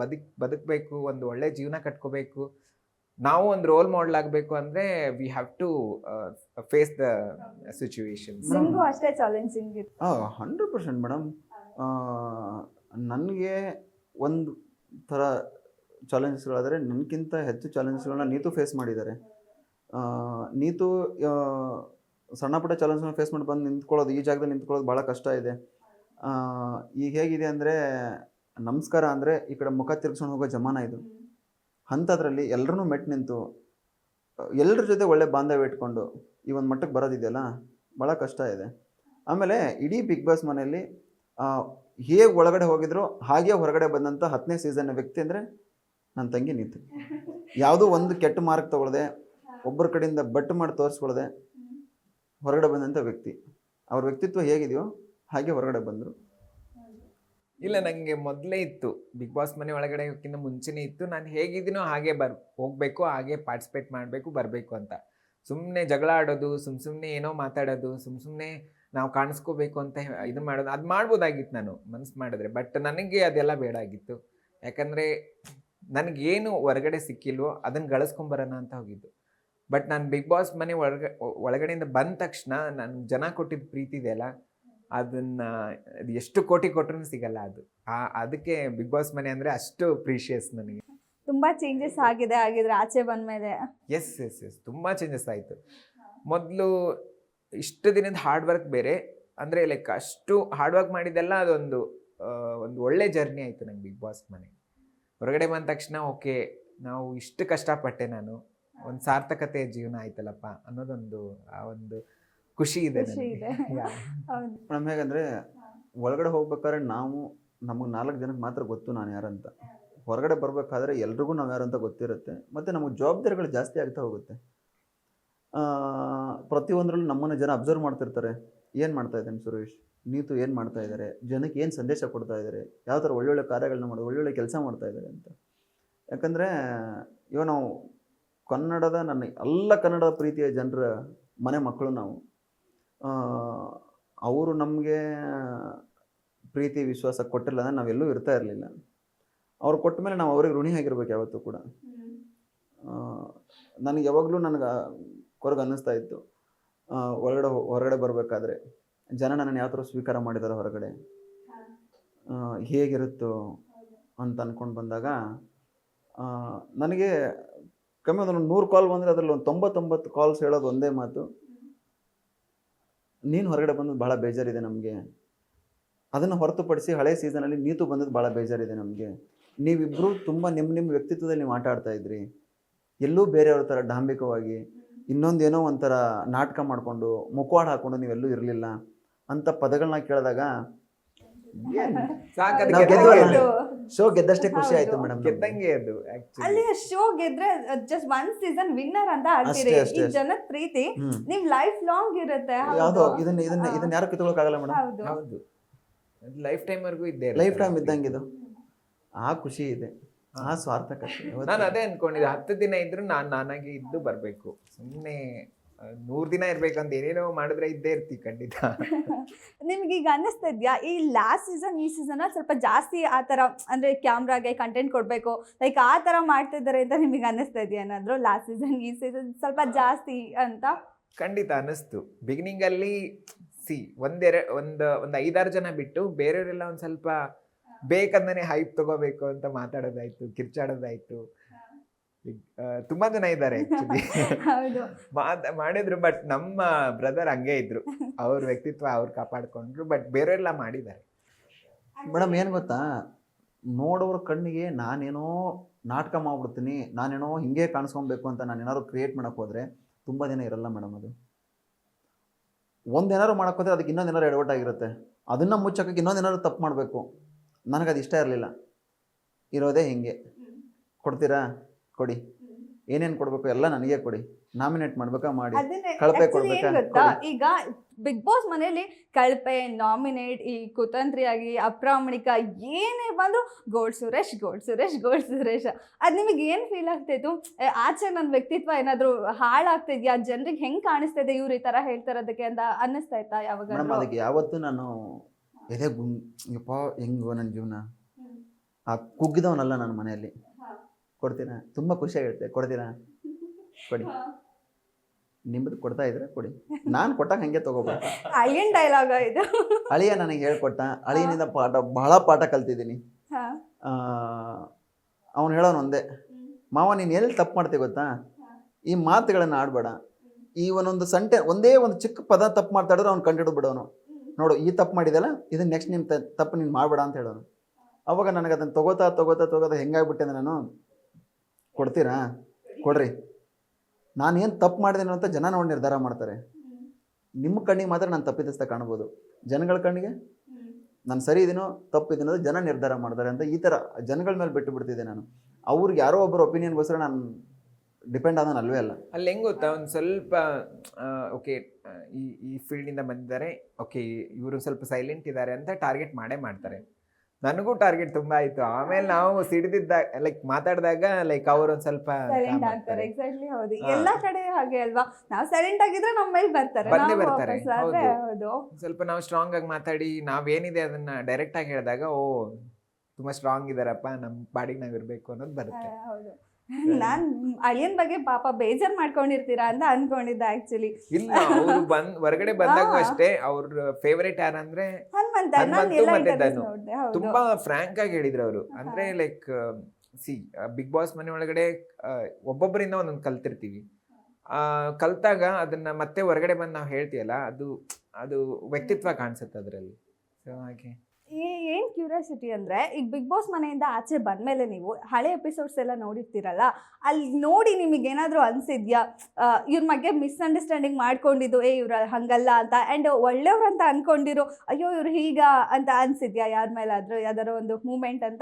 ಬದುಕಬೇಕು, ಒಂದು ಒಳ್ಳೆ ಜೀವನ ಕಟ್ಕೋಬೇಕು, ನಾವು ಒಂದು ರೋಲ್ ಮಾಡೆಲ್ ಆಗಬೇಕು ಅಂದರೆ we have to face the situations. ಅಷ್ಟೇ ಚಾಲೆಂಜಿಂಗ್. 100% ಮೇಡಮ್. ನನಗೆ ಒಂದು ಥರ ಚಾಲೆಂಜಸ್ಗಳಾದರೆ, ನನಗಿಂತ ಹೆಚ್ಚು ಚಾಲೆಂಜಸ್ಗಳನ್ನ ನೀತು ಫೇಸ್ ಮಾಡಿದ್ದಾರೆ. ನೀತು ಸಣ್ಣ ಪುಟ್ಟ ಚಾಲೆಂಜ್ನ ಫೇಸ್ ಮಾಡಿ ಬಂದು ನಿಂತ್ಕೊಳ್ಳೋದು, ಈ ಜಾಗದಲ್ಲಿ ನಿಂತ್ಕೊಳ್ಳೋದು ಭಾಳ ಕಷ್ಟ ಇದೆ. ಈಗ ಹೇಗಿದೆ ಅಂದರೆ, ನಮಸ್ಕಾರ ಅಂದರೆ ಈ ಕಡೆ ಮುಖ ತಿರ್ಗಿಸ್ಕೊಂಡು ಹೋಗೋ ಜಮಾನ ಇದು. ಅಂಥದ್ರಲ್ಲಿ ಎಲ್ಲರೂ ಮೆಟ್ಟು ನಿಂತು ಎಲ್ಲರ ಜೊತೆ ಒಳ್ಳೆ ಬಾಂಧವ್ಯ ಇಟ್ಕೊಂಡು ಈ ಒಂದು ಮಟ್ಟಕ್ಕೆ ಬರೋದಿದೆಯಲ್ಲ, ಭಾಳ ಕಷ್ಟ ಇದೆ. ಆಮೇಲೆ ಇಡೀ ಬಿಗ್ ಬಾಸ್ ಮನೆಯಲ್ಲಿ ಹೇಗೆ ಒಳಗಡೆ ಹೋಗಿದ್ರು ಹಾಗೆ ಹೊರಗಡೆ ಬಂದಂಥ 10ನೇ ಸೀಸನ್ನ ವ್ಯಕ್ತಿ ಅಂದರೆ ನನ್ನ ತಂಗಿ ನೀತು. ಯಾವುದೂ ಒಂದು ಕೆಟ್ಟ ಮಾರ್ಕ್ ತೊಗೊಳ್ದೆ, ಒಬ್ಬರ ಕಡೆಯಿಂದ ಬಟ್ಟು ಮಾಡಿ ತೋರಿಸ್ಕೊಳ್ದೆ ಹೊರಗಡೆ ಬಂದಂಥ ವ್ಯಕ್ತಿ. ಅವ್ರ ವ್ಯಕ್ತಿತ್ವ ಹೇಗಿದೆಯೋ ಹಾಗೆ ಹೊರಗಡೆ ಬಂದರು. ಇಲ್ಲ, ನನಗೆ ಮೊದಲೇ ಇತ್ತು, ಬಿಗ್ ಬಾಸ್ ಮನೆ ಒಳಗಡೆ ಹೋಗೋಕ್ಕಿಂತ ಮುಂಚೆನೇ ಇತ್ತು, ನಾನು ಹೇಗಿದ್ದೀನೋ ಹಾಗೆ ಹೋಗಬೇಕು, ಹಾಗೆ ಪಾರ್ಟಿಸಿಪೇಟ್ ಮಾಡಬೇಕು, ಬರಬೇಕು ಅಂತ. ಸುಮ್ಮನೆ ಜಗಳ ಆಡೋದು, ಸುಮ್ಮನೆ ಏನೋ ಮಾತಾಡೋದು, ಸುಮ್ಮನೆ ನಾವು ಕಾಣಿಸ್ಕೋಬೇಕು ಅಂತ ಇದು ಮಾಡೋದು ಅದು ಮಾಡ್ಬೋದಾಗಿತ್ತು ನಾನು ಮನ್ಸು ಮಾಡಿದ್ರೆ. ಬಟ್ ನನಗೆ ಅದೆಲ್ಲ ಬೇಡ ಆಗಿತ್ತು. ಯಾಕಂದರೆ ನನಗೇನು ಹೊರಗಡೆ ಸಿಕ್ಕಿಲ್ವೋ ಅದನ್ನು ಗಳಿಸ್ಕೊಂಬರೋಣ ಅಂತ ಹೋಗಿದ್ದು. ಬಟ್ ನಾನು ಬಿಗ್ ಬಾಸ್ ಮನೆ ಒಳಗಡೆಯಿಂದ ಬಂದ ತಕ್ಷಣ ನಾನು ಜನ ಕೊಟ್ಟಿದ್ದ ಪ್ರೀತಿ ಇದೆಯಲ್ಲ, ಅದನ್ನು ಅದು ಎಷ್ಟು ಕೋಟಿ ಕೊಟ್ಟರು ಸಿಗಲ್ಲ ಅದು. ಅದಕ್ಕೆ ಬಿಗ್ ಬಾಸ್ ಮನೆ ಅಂದರೆ ಅಷ್ಟು ಪ್ರೀಶಿಯಸ್ ನನಗೆ. ತುಂಬಾ ಚೇಂಜಸ್ ಆಗಿದೆ ಆಗಿದ್ರೆ ಆಚೆ ಬಂದ್ಮೇಲೆ. ಎಸ್ ಎಸ್ ಎಸ್ ತುಂಬ ಚೇಂಜಸ್ ಆಯಿತು. ಮೊದಲು ಇಷ್ಟು ದಿನದ ಹಾರ್ಡ್ ವರ್ಕ್ ಬೇರೆ, ಅಂದರೆ ಲೈಕ್ ಅಷ್ಟು ಹಾರ್ಡ್ ವರ್ಕ್ ಮಾಡಿದ್ದೆಲ್ಲ ಅದೊಂದು ಒಂದು ಒಳ್ಳೆ ಜರ್ನಿ ಆಯಿತು ನಂಗೆ ಬಿಗ್ ಬಾಸ್ ಮನೆ. ಹೊರಗಡೆ ಬಂದ ತಕ್ಷಣ ಓಕೆ ನಾವು ಇಷ್ಟು ಕಷ್ಟಪಟ್ಟೆ, ನಾನು ಒಂದು ಸಾರ್ಥಕತೆಯ ಜೀವನ ಆಯ್ತಲ್ಲಪ್ಪ ಅನ್ನೋದೊಂದು ಆ ಒಂದು ಖುಷಿ ಇದೆ ನನಗೆ. ಹೌದು. ಮೇಡಮ್ ಹೇಗಂದರೆ ಒಳಗಡೆ ಹೋಗ್ಬೇಕಾದ್ರೆ ನಮಗೆ 4 ಜನಕ್ಕೆ ಮಾತ್ರ ಗೊತ್ತು ನಾನು ಯಾರಂತ. ಹೊರಗಡೆ ಬರಬೇಕಾದ್ರೆ ಎಲ್ರಿಗೂ ನಾವು ಯಾರು ಅಂತ ಗೊತ್ತಿರುತ್ತೆ. ಮತ್ತು ನಮಗೆ ಜವಾಬ್ದಾರಿಗಳು ಜಾಸ್ತಿ ಆಗ್ತಾ ಹೋಗುತ್ತೆ. ಪ್ರತಿಯೊಂದರಲ್ಲೂ ನಮ್ಮನ್ನು ಜನ ಅಬ್ಸರ್ವ್ ಮಾಡ್ತಿರ್ತಾರೆ. ಏನು ಮಾಡ್ತಾ ಇದ್ದಾನೆ ಸುರೇಶ್, ನೀತು ಏನು ಮಾಡ್ತಾ ಇದ್ದಾರೆ, ಜನಕ್ಕೆ ಏನು ಸಂದೇಶ ಕೊಡ್ತಾ ಇದ್ದಾರೆ, ಯಾವ ಥರ ಒಳ್ಳೊಳ್ಳೆ ಕಾರ್ಯಗಳನ್ನ ಮಾಡೋದು, ಒಳ್ಳೊಳ್ಳೆ ಕೆಲಸ ಮಾಡ್ತಾ ಇದ್ದಾರೆ ಅಂತ. ಯಾಕಂದರೆ ಇವಾಗ ನಾವು ಕನ್ನಡದ ಪ್ರೀತಿಯ ಜನರ ಮನೆ ಮಕ್ಕಳು ನಾವು. ಅವರು ನಮಗೆ ಪ್ರೀತಿ ವಿಶ್ವಾಸ ಕೊಟ್ಟಿಲ್ಲ ಅಂದರೆ ನಾವೆಲ್ಲೂ ಇರ್ತಾ ಇರಲಿಲ್ಲ. ಅವ್ರು ಕೊಟ್ಟ ಮೇಲೆ ನಾವು ಅವ್ರಿಗೆ ಋಣಿ ಆಗಿರ್ಬೇಕು ಯಾವತ್ತೂ ಕೂಡ. ನನಗೆ ಯಾವಾಗಲೂ ಕೊರಗು ಅನ್ನಿಸ್ತಾ ಇತ್ತು, ಹೊರಗಡೆ ಬರಬೇಕಾದ್ರೆ ಜನ ನನ್ನನ್ನು ಯಾವ ಥರ ಸ್ವೀಕಾರ ಮಾಡಿದ್ದಾರೆ, ಹೊರಗಡೆ ಹೇಗಿರುತ್ತೋ ಅಂತ ಅಂದ್ಕೊಂಡು ಬಂದಾಗ ನನಗೆ ಕಮ್ಮಿ ಒಂದು 100 ಕಾಲ್ ಬಂದರೆ ಅದರಲ್ಲಿ ಒಂದು 99 ಕಾಲ್ಸ್ ಹೇಳೋದು ಒಂದೇ ಮಾತು, ನೀನು ಹೊರಗಡೆ ಬಂದದ್ದು ಭಾಳ ಬೇಜಾರಿದೆ ನಮಗೆ. ಅದನ್ನು ಹೊರತುಪಡಿಸಿ ಹಳೆ ಸೀಸನಲ್ಲಿ ನೀತು ಬಂದದ್ದು ಭಾಳ ಬೇಜಾರಿದೆ ನಮಗೆ. ನೀವಿಬ್ಬರು ತುಂಬ ನಿಮ್ಮ ವ್ಯಕ್ತಿತ್ವದಲ್ಲಿ ನೀವು ಆಟ ಆಡ್ತಾ ಇದ್ರಿ, ಎಲ್ಲೂ ಬೇರೆಯವ್ರ ಥರ ಡಾಂಬಿಕವಾಗಿ ಇನ್ನೊಂದೇನೋ ಒಂಥರ ನಾಟಕ ಮಾಡಿಕೊಂಡು ಮುಖವಾಡ ಹಾಕ್ಕೊಂಡು ನೀವೆಲ್ಲೂ ಇರಲಿಲ್ಲ ಅಂತ ಪದಗಳನ್ನ ಕೇಳಿದಾಗ ಶೋ ಗೆದ್ದಷ್ಟೇ ಖುಷಿ ಆಯ್ತು ಮೇಡಮ್. ಗೆದ್ದಂಗೆ ಅದು ಅಲ್ಲಿ ಶೋ ಗೆದ್ರೆ ಜಸ್ಟ್ 1 ಸೀಸನ್ ವಿನ್ನರ್ ಅಂತ ಆಗ್ತೀರಿ. ಈ ಜನದ ಪ್ರೀತಿ ನಿಮ್ ಲೈಫ್ ಲಾಂಗ್ ಇರುತ್ತೆ. ಯಾವ್ದೋ ಇದನ್ನ ಯಾರು ಕಿತ್ಕೊಳ್ಳೋಕ್ಕಾಗಲ್ಲ ಮೇಡಮ್. ಹೌದು, ಲೈಫ್ ಟೈಮ್ ವರ್ಗೂ ಇದ್ದೇ ಲೈಫ್ ಟೈಮ್ ಇದ್ದಂಗೆ ಇದು. ಆ ಖುಷಿ ಇದೆ, ಆ ಸ್ವಾರ್ಥಕತೆ. ನಾನು ಅದೇ ಅನ್ಕೊಂಡಿದ್ದೆ, 10 ದಿನ ಇದ್ರು ನಾನಾಗಿ ಇದ್ದು ಬರ್ಬೇಕು. ಸುಮ್ಮನೆ 100 ದಿನ ಇರ್ಬೇಕಂತ ಏನೇನೋ ಮಾಡಿದ್ರೆ ಇದ್ದೇ ಇರ್ತೀವಿ ಖಂಡಿತ. ನಿಮ್ಗೆ ಈಗ ಅನ್ನಿಸ್ತಾ ಇದ್ಯಾ ಈ ಲಾಸ್ಟ್ ಸೀಸನ್ ಈ ಸೀಸನ್ ಸ್ವಲ್ಪ ಜಾಸ್ತಿ ಆ ಥರ ಅಂದರೆ ಕ್ಯಾಮ್ರಾಗೆ ಕಂಟೆಂಟ್ ಕೊಡಬೇಕು ಲೈಕ್ ಆ ಥರ ಮಾಡ್ತಾ ಇದ್ದಾರೆ ಅಂತ ನಿಮಗೆ ಅನ್ನಿಸ್ತಾ ಇದೆಯಾ ಏನಾದರೂ? ಲಾಸ್ಟ್ ಸೀಸನ್ ಈ ಸೀಸನ್ ಸ್ವಲ್ಪ ಜಾಸ್ತಿ ಅಂತ ಖಂಡಿತ ಅನ್ನಿಸ್ತು. ಬಿಗಿನಿಂಗಲ್ಲಿ ಒಂದು 5-6 ಜನ ಬಿಟ್ಟು ಬೇರೆಯವರೆಲ್ಲ ಒಂದು ಸ್ವಲ್ಪ ಬೇಕಂದ್ರೆ ಹೈಪ್ ತಗೋಬೇಕು ಅಂತ ಮಾತಾಡೋದಾಯ್ತು, ಕಿರ್ಚಾಡೋದಾಯ್ತು. ತುಂಬಾ ಜನ ಇದ್ದಾರೆ ಆಕ್ಚುಲಿ ಮಾಡಿದ್ರು. ಬಟ್ ನಮ್ಮ ಬ್ರದರ್ ಹಂಗೆ ಇದ್ರು, ಅವ್ರ ವ್ಯಕ್ತಿತ್ವ ಅವ್ರು ಕಾಪಾಡ್ಕೊಂಡ್ರು. ಬಟ್ ಬೇರೆಲ್ಲ ಮಾಡಿದ್ದಾರೆ. ಮೇಡಮ್ ಏನು ಗೊತ್ತಾ, ನೋಡೋರ ಕಣ್ಣಿಗೆ ನಾನೇನೋ ನಾಟಕ ಮಾಡ್ಬಿಡ್ತೀನಿ, ನಾನೇನೋ ಹಿಂಗೆ ಕಾಣಿಸ್ಕೊಬೇಕು ಅಂತ ನಾನೇನಾದ್ರು ಕ್ರಿಯೇಟ್ ಮಾಡೋಕೆ ಹೋದರೆ ತುಂಬ ದಿನ ಇರಲ್ಲ ಮೇಡಮ್. ಅದು ಒಂದೇನಾದ್ರು ಮಾಡೋಕೆ ಹೋದರೆ ಅದಕ್ಕೆ ಇನ್ನೊಂದೇನಾದ್ರು ಎಡವಟ್ಟಾಗಿರುತ್ತೆ. ಅದನ್ನು ಮುಚ್ಚೋಕ್ಕೆ ಇನ್ನೊಂದೇನಾದ್ರು ತಪ್ಪು ಮಾಡಬೇಕು. ನನಗದು ಇಷ್ಟ ಇರಲಿಲ್ಲ. ಇರೋದೇ ಹಿಂಗೆ, ಕೊಡ್ತೀರಾ ಕೊಡಿ, ಏನೇನು ಕೊಡಬೇಕು ಎಲ್ಲ ನನಗೆ ಕೊಡಿ, ನಾಮಿನೇಟ್ ಮಾಡ್ಬೇಕಾ ಮಾಡಿ, ಕಳಪೆ ಕೊಡ್ಬೇಕಾ. ಈಗ ಬಿಗ್ ಬಾಸ್ ಮನೆಯಲ್ಲಿ ಕಳಪೆ, ನಾಮಿನೇಟ್, ಈ ಕುತಂತ್ರಿಯಾಗಿ ಅಪ್ರಾಮಾಣಿಕ ಏನೇ ಬಂದ್ರು gold Suresh gold Suresh gold Suresh. ಅದು ನಿಮಗೆ ಏನು ಫೀಲ್ ಆಗ್ತಾಯಿತ್ತು? ಆಚೆ ನನ್ನ ವ್ಯಕ್ತಿತ್ವ ಏನಾದರೂ ಹಾಳಾಗ್ತಿದ್ಯಾ, ಜನರಿಗೆ ಹೆಂಗೆ ಕಾಣಿಸ್ತಾ ಇದೆ ಇವ್ರು ಈ ಥರ ಹೇಳ್ತಾರೋದಕ್ಕೆ ಅಂತ ಅನ್ನಿಸ್ತಾ ಇತ್ತಾ ಯಾವಾಗ? ಅದಕ್ಕೆ ಯಾವತ್ತೂ ನಾನು ಎದೆ ಯಪ್ಪ ಹೆಂಗೋ ನನ್ನ ಜೀವನ ಆ ಕುಗ್ಗಿದವನಲ್ಲ ನನ್ನ ಮನೆಯಲ್ಲಿ. ಕೊಡ್ತೀರಾ, ತುಂಬ ಖುಷಿಯಾಗಿರುತ್ತೆ. ಕೊಡ್ತೀರಾ ಕೊಡಿ, ನಿಮ್ಮದು ಕೊಡ್ತಾ ಇದ್ರೆ ಕೊಡಿ, ನಾನು ಕೊಟ್ಟಾಗ ಹಂಗೆ ತಗೋಬೇಕು. ಅಳಿಯನ್ ಡೈಲಾಗ್ ಇದು. ಅಳಿಯ ನನಗೆ ಹೇಳ್ಕೊಟ್ಟ, ಅಳಿಯನಿಂದ ಬಹಳ ಪಾಠ ಕಲ್ತಿದ್ದೀನಿ. ಅವನು ಹೇಳೋನು ಒಂದೇ, ಮಾವ ನೀನು ಎಲ್ಲಿ ತಪ್ಪು ಮಾಡ್ತೀವಿ ಗೊತ್ತಾ, ಈ ಮಾತುಗಳನ್ನು ಆಡಬೇಡ, ಈ ಒಂದೊಂದು ಒಂದೇ ಒಂದು ಚಿಕ್ಕ ಪದ ತಪ್ಪು ಮಾತಾಡಿದ್ರೆ ಅವ್ನು ಕಂಡು ಬಿಡೋನು. ನೋಡು ಈ ತಪ್ಪು ಮಾಡಿದೆಲ್ಲ, ಇದನ್ನು ನೆಕ್ಸ್ಟ್ ನಿಮ್ಮ ತಪ್ಪು ನೀನು ಮಾಡಬೇಡ ಅಂತ ಹೇಳೋನು. ಅವಾಗ ನನಗೆ ಅದನ್ನು ತಗೋತಾ ಹೆಂಗಾಗ್ಬಿಟ್ಟೆ ನಾನು, ಕೊಡ್ತೀರಾ ಕೊಡ್ರಿ, ನಾನೇನು ತಪ್ಪು ಮಾಡಿದೇನೋ ಅಂತ ಜನ ನೋಡಿ ನಿರ್ಧಾರ ಮಾಡ್ತಾರೆ. ನಿಮ್ಮ ಕಣ್ಣಿಗೆ ಮಾತ್ರ ನಾನು ತಪ್ಪಿತಸ್ಥ ಕಾಣ್ಬೋದು, ಜನಗಳ ಕಣ್ಣಿಗೆ ನಾನು ಸರಿ ಇದೀನೋ ತಪ್ಪು ಇದೀನೋ ಜನ ನಿರ್ಧಾರ ಮಾಡ್ತಾರೆ ಅಂತ ಈ ಥರ ಜನಗಳ ಮೇಲೆ ಬಿಟ್ಟು ಬಿಡ್ತಿದ್ದೆ ನಾನು. ಅವ್ರಿಗೆ ಯಾರೋ ಒಬ್ಬರು ಒಪಿನಿಯನ್ಗೋಸ್ಕರ ನಾನು ಡಿಪೆಂಡ್ ಆದವನು ಅಲ್ವೇ ಅಲ್ಲ. ಅಲ್ಲಿ ಹೆಂಗೆ ಗೊತ್ತಾ, ಒಂದು ಸ್ವಲ್ಪ ಓಕೆ ಈ ಫೀಲ್ಡಿಂದ ಬಂದಿದ್ದಾರೆ, ಓಕೆ ಇವರು ಸ್ವಲ್ಪ ಸೈಲೆಂಟ್ ಇದ್ದಾರೆ ಅಂತ ಟಾರ್ಗೆಟ್ ಮಾಡೇ ಮಾಡ್ತಾರೆ. ನನಗೂ ಟಾರ್ಗೆಟ್ ತುಂಬಾ ಆಯ್ತು. ಆಮೇಲೆ ನಾವು ಸಿಡಿದಿದ್ದಾಗ ಲೈಕ್ ಮಾತಾಡಿದಾಗ ಲೈಕ್ ಅವ್ರು ಒಂದ್ ಸ್ವಲ್ಪ ಸೈಲೆಂಟ್ ಆಗ್ತಾರೆ. ಎಕ್ಸಾಕ್ಟ್ಲಿ ಹೌದು, ಎಲ್ಲಾ ಕಡೆ ಹಾಗೆ ಅಲ್ವಾ, ನಾವು ಸೈಲೆಂಟ್ ಆಗಿದ್ರೆ ನಮ್ಮ ಮೇಲೆ ಬರ್ತಾರೆ, ಬಂದೇ ನಾವು ಬರ್ತಾರೆ. ವಾಪಸ್ ಆದ್ರೆ ಹೌದು. ಸ್ವಲ್ಪ ನಾವು ಸ್ಟ್ರಾಂಗ್ ಆಗಿ ಮಾತಾಡಿ ನಾವೇನಿದೆ ಅದನ್ನ ಡೈರೆಕ್ಟ್ ಆಗಿ ಹೇಳಿದಾಗ ಓ ತುಂಬಾ ಸ್ಟ್ರಾಂಗ್ ಇದಾರಪ್ಪ, ನಮ್ ಬಾಡಿಗೆ ನಾವ್ ಇರ್ಬೇಕು ಅನ್ನೋದು ಬರುತ್ತೆ. ಹೌದು, ನಾನ್ ಅಳಿಯನ್ ಬಗ್ಗೆ ಪಾಪ ಬೇಜಾರ್ ಮಾಡ್ಕೊಂಡಿರ್ತೀರಾ ಅಂತ ಅನ್ಕೊಂಡಿದ್ದೆ ಆಕ್ಚುಲಿ. ಇಲ್ಲ, ಅವ್ರು ಹೊರಗಡೆ ಬಂದಾಗ ಅಷ್ಟೇ ಅವ್ರ ಫೇವರೇಟ್ ಯಾರಂದ್ರೆ ಹನುಮಂತ. ನಾನು ಹನುಮಂತು ಎಲ್ಲ ಮತ್ತೆ interviews ಧನು. ನೋಡ್ದೆ. ಹೌದು ತುಂಬಾ ಫ್ರಾಂಕ್ ಆಗಿ ಹೇಳಿದ್ರು ಅವರು. ಅಂದ್ರೆ ಲೈಕ್ ಬಿಗ್ ಬಾಸ್ ಮನೆ ಒಳಗಡೆ ಒಬ್ಬೊಬ್ಬರಿಂದ ಒಂದೊಂದು ಕಲ್ತಿರ್ತೀವಿ. ಕಲ್ತಾಗ ಅದನ್ನ ಮತ್ತೆ ಹೊರಗಡೆ ಬಂದು ನಾವು ಹೇಳ್ತೀವಲ್ಲ, ಅದು ವ್ಯಕ್ತಿತ್ವ ಕಾಣಿಸುತ್ತೆ ಅದ್ರಲ್ಲಿ. ಸೊ ಹಾಗೆ ಏನ್ ಕ್ಯೂರಿಯಾಸಿಟಿ ಅಂದ್ರೆ, ಈಗ ಬಿಗ್ ಬಾಸ್ ಮನೆಯಿಂದ ಆಚೆ ಬಂದ್ಮೇಲೆ ನೀವು ಹಳೆ ಎಪಿಸೋಡ್ಸ್ ಎಲ್ಲ ನೋಡಿರ್ತೀರಲ್ಲ, ಅಲ್ಲಿ ನೋಡಿ ನಿಮಗೆ ಏನಾದರೂ ಅನ್ಸಿದ್ಯಾ ಇವ್ರ ಬಗ್ಗೆ ಮಿಸ್ಅಂಡರ್ಸ್ಟ್ಯಾಂಡಿಂಗ್ ಮಾಡ್ಕೊಂಡಿದ್ದು, ಇವ್ರ ಹಂಗಲ್ಲ ಅಂತ, ಆ್ಯಂಡ್ ಒಳ್ಳೆಯವ್ರು ಅಂತ ಅನ್ಕೊಂಡಿರೋ ಅಯ್ಯೋ ಇವ್ರು ಹೀಗ ಅಂತ ಅನ್ಸಿದ್ಯಾ ಯಾರ ಮೇಲಾದ್ರೂ ಯಾವ್ದಾರ ಒಂದು ಮೂಮೆಂಟ್ ಅಂತ?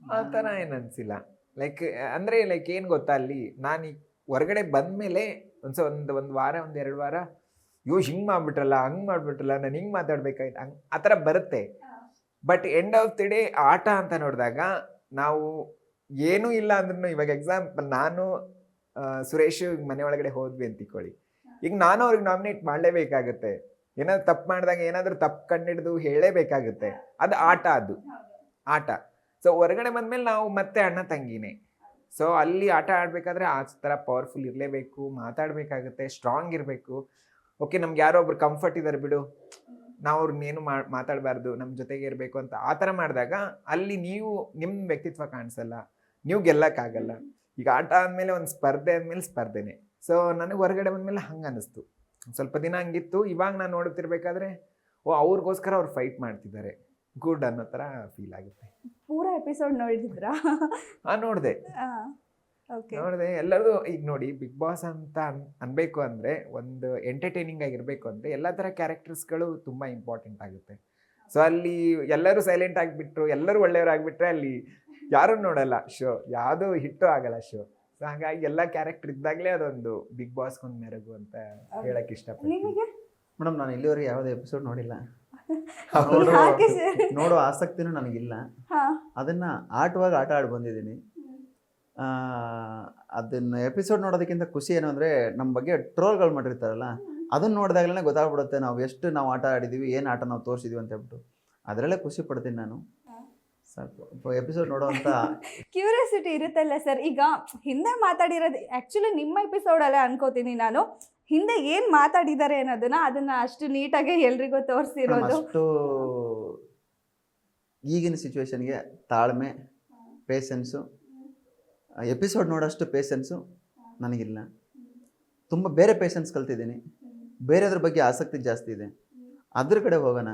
ಆ ಥರ ಏನು ಅನಿಸಿಲ್ಲ. ಲೈಕ್ ಅಂದರೆ ಲೈಕ್ ಏನು ಗೊತ್ತಾ, ಅಲ್ಲಿ ನಾನು ಈಗ ಹೊರಗಡೆ ಬಂದಮೇಲೆ ಒಂದು ವಾರ 1-2 ವಾರ ಅಯ್ಯೋ ಹಿಂಗೆ ಮಾಡ್ಬಿಟ್ರಲ್ಲ, ಹಂಗೆ ಮಾಡ್ಬಿಟ್ರಲ್ಲ, ನಾನು ಹಿಂಗೆ ಮಾತಾಡ್ಬೇಕಾಯ್ತು, ಹಂಗೆ ಆ ಥರ ಬರುತ್ತೆ. But end of the day ಆಟ ಅಂತ ನೋಡಿದಾಗ ನಾವು ಏನೂ ಇಲ್ಲ ಅಂದ್ರೂ, ಇವಾಗ ಎಕ್ಸಾಂಪಲ್ ನಾನು ಸುರೇಶ್ ಮನೆ ಒಳಗಡೆ ಹೋದ್ವಿ ಅಂತ ತಿಳ್ಕೊಳ್ಳಿ, ಈಗ ನಾನು ಅವ್ರಿಗೆ ನಾಮಿನೇಟ್ ಮಾಡಲೇಬೇಕಾಗುತ್ತೆ. ಏನಾದ್ರು ತಪ್ಪು ಮಾಡಿದಾಗ ಏನಾದರೂ ತಪ್ಪು ಕಂಡಿಡ್ದು ಹೇಳಲೇಬೇಕಾಗುತ್ತೆ. ಅದು ಆಟ. ಸೊ ಹೊರಗಡೆ ಬಂದಮೇಲೆ ನಾವು ಮತ್ತೆ ಅಣ್ಣ ತಂಗಿನೇ. ಸೊ ಅಲ್ಲಿ ಆಟ ಆಡಬೇಕಾದ್ರೆ ಆ ಥರ ಪವರ್ಫುಲ್ ಇರಲೇಬೇಕು, ಮಾತಾಡಬೇಕಾಗುತ್ತೆ, ಸ್ಟ್ರಾಂಗ್ ಇರಬೇಕು. ಓಕೆ, ನಮ್ಗೆ ಯಾರೋ ಒಬ್ರು ಕಂಫರ್ಟ್ ಇದ್ದಾರೆ ಬಿಡು, ನಾವು ಅವ್ರನ್ನೇನು ಮಾತಾಡಬಾರ್ದು, ನಮ್ಮ ಜೊತೆಗೆ ಇರಬೇಕು ಅಂತ ಆ ಥರ ಮಾಡಿದಾಗ ಅಲ್ಲಿ ನೀವು ನಿಮ್ಮ ವ್ಯಕ್ತಿತ್ವ ಕಾಣಿಸಲ್ಲ, ನೀವು ಗೆಲ್ಲಕ್ಕಾಗಲ್ಲ. ಈಗ ಆಟ ಆದಮೇಲೆ ಒಂದು ಸ್ಪರ್ಧೆ ಆದಮೇಲೆ ಸ್ಪರ್ಧೆನೇ. ಸೊ ನನಗೆ ಹೊರಗಡೆ ಬಂದಮೇಲೆ ಹಂಗೆ ಅನ್ನಿಸ್ತು. ಸ್ವಲ್ಪ ದಿನ ಹಂಗಿತ್ತು. ಇವಾಗ ನಾನು ನೋಡುತ್ತಿರ್ಬೇಕಾದ್ರೆ ಓ ಅವ್ರಿಗೋಸ್ಕರ ಅವ್ರು ಫೈಟ್ ಮಾಡ್ತಿದ್ದಾರೆ, ಗುಡ್ ಅನ್ನೋ ಥರ ಫೀಲ್ ಆಗುತ್ತೆ. ಪೂರಾ ಎಪಿಸೋಡ್ ನೋಡಿದ್ರಾ? ನೋಡಿದೆ. ಎಲ್ಲರದು ಈಗ ನೋಡಿ, ಬಿಗ್ ಬಾಸ್ ಅಂತ ಅನ್ಬೇಕು ಅಂದ್ರೆ, ಒಂದು ಎಂಟರ್ಟೈನಿಂಗ್ ಆಗಿರ್ಬೇಕು ಅಂದ್ರೆ ಎಲ್ಲ ಥರ ಕ್ಯಾರೆಕ್ಟರ್ಸ್ಗಳು ತುಂಬ ಇಂಪಾರ್ಟೆಂಟ್ ಆಗುತ್ತೆ. ಸೊ ಅಲ್ಲಿ ಎಲ್ಲರೂ ಸೈಲೆಂಟ್ ಆಗಿಬಿಟ್ರು, ಎಲ್ಲರೂ ಒಳ್ಳೆಯವ್ರಾಗ್ಬಿಟ್ರೆ ಅಲ್ಲಿ ಯಾರು ನೋಡಲ್ಲ ಶೋ, ಯಾವುದೂ ಹಿಟ್ಟು ಆಗಲ್ಲ ಶೋ. ಸೊ ಹಾಗಾಗಿ ಎಲ್ಲ ಕ್ಯಾರೆಕ್ಟರ್ ಇದ್ದಾಗಲೇ ಅದೊಂದು ಬಿಗ್ ಬಾಸ್ಗೊಂದು ಮೆರಗು ಅಂತ ಹೇಳಕ್ ಇಷ್ಟಪಡ್ತೀನಿ. ಮೇಡಮ್, ನಾನು ಇಲ್ಲಿವರೆಗೆ ಯಾವುದೇ ಎಪಿಸೋಡ್ ನೋಡಿಲ್ಲ. ನೋಡೋ ಆಸಕ್ತಿನೂ ನನಗಿಲ್ಲ. ಅದನ್ನ ಆಟವಾಗಿ ಆಟ ಆಡಿ ಬಂದಿದ್ದೀನಿ. ಅದನ್ನ ಎಪಿಸೋಡ್ ನೋಡೋದಕ್ಕಿಂತ ಖುಷಿ ಏನು ಅಂದರೆ, ನಮ್ಮ ಬಗ್ಗೆ ಟ್ರೋಲ್ಗಳು ಮಾಡಿರ್ತಾರಲ್ಲ, ಅದನ್ನ ನೋಡಿದಾಗಲೇ ಗೊತ್ತಾಗ್ಬಿಡುತ್ತೆ ನಾವು ಆಟ ಆಡಿದ್ದೀವಿ, ಏನು ಆಟ ನಾವು ತೋರಿಸಿದ್ವಿ ಅಂತ ಹೇಳ್ಬಿಟ್ಟು. ಅದರಲ್ಲೇ ಖುಷಿ ಪಡ್ತೀನಿ ನಾನು. ಸಾಕು ಎಪಿಸೋಡ್ ನೋಡೋವಂಥ ಕ್ಯೂರಿಯಾಸಿಟಿ ಇರುತ್ತಲ್ಲ ಸರ್. ಈಗ ಹಿಂದೆ ಮಾತಾಡಿರೋದು ಆ್ಯಕ್ಚುಲಿ ನಿಮ್ಮ ಎಪಿಸೋಡಲ್ಲೇ ಅನ್ಕೋತೀನಿ ನಾನು, ಹಿಂದೆ ಏನು ಮಾತಾಡಿದ್ದಾರೆ ಅದನ್ನ ಅಷ್ಟು ನೀಟಾಗಿ ಎಲ್ರಿಗೂ ತೋರಿಸಿರೋದು. ಅಷ್ಟು ಈಗಿನ ಸಿಚುವೇಶನ್ಗೆ ತಾಳ್ಮೆ, ಪೇಷನ್ಸು, ಎಪಿಸೋಡ್ ನೋಡೋಷ್ಟು ಪೇಷನ್ಸು ನನಗಿಲ್ಲ. ತುಂಬ ಬೇರೆ ಪೇಷನ್ಸ್ ಕಲ್ತಿದ್ದೀನಿ, ಬೇರೆದ್ರ ಬಗ್ಗೆ ಆಸಕ್ತಿ ಜಾಸ್ತಿ ಇದೆ. ಅದ್ರ ಕಡೆ ಹೋಗೋಣ.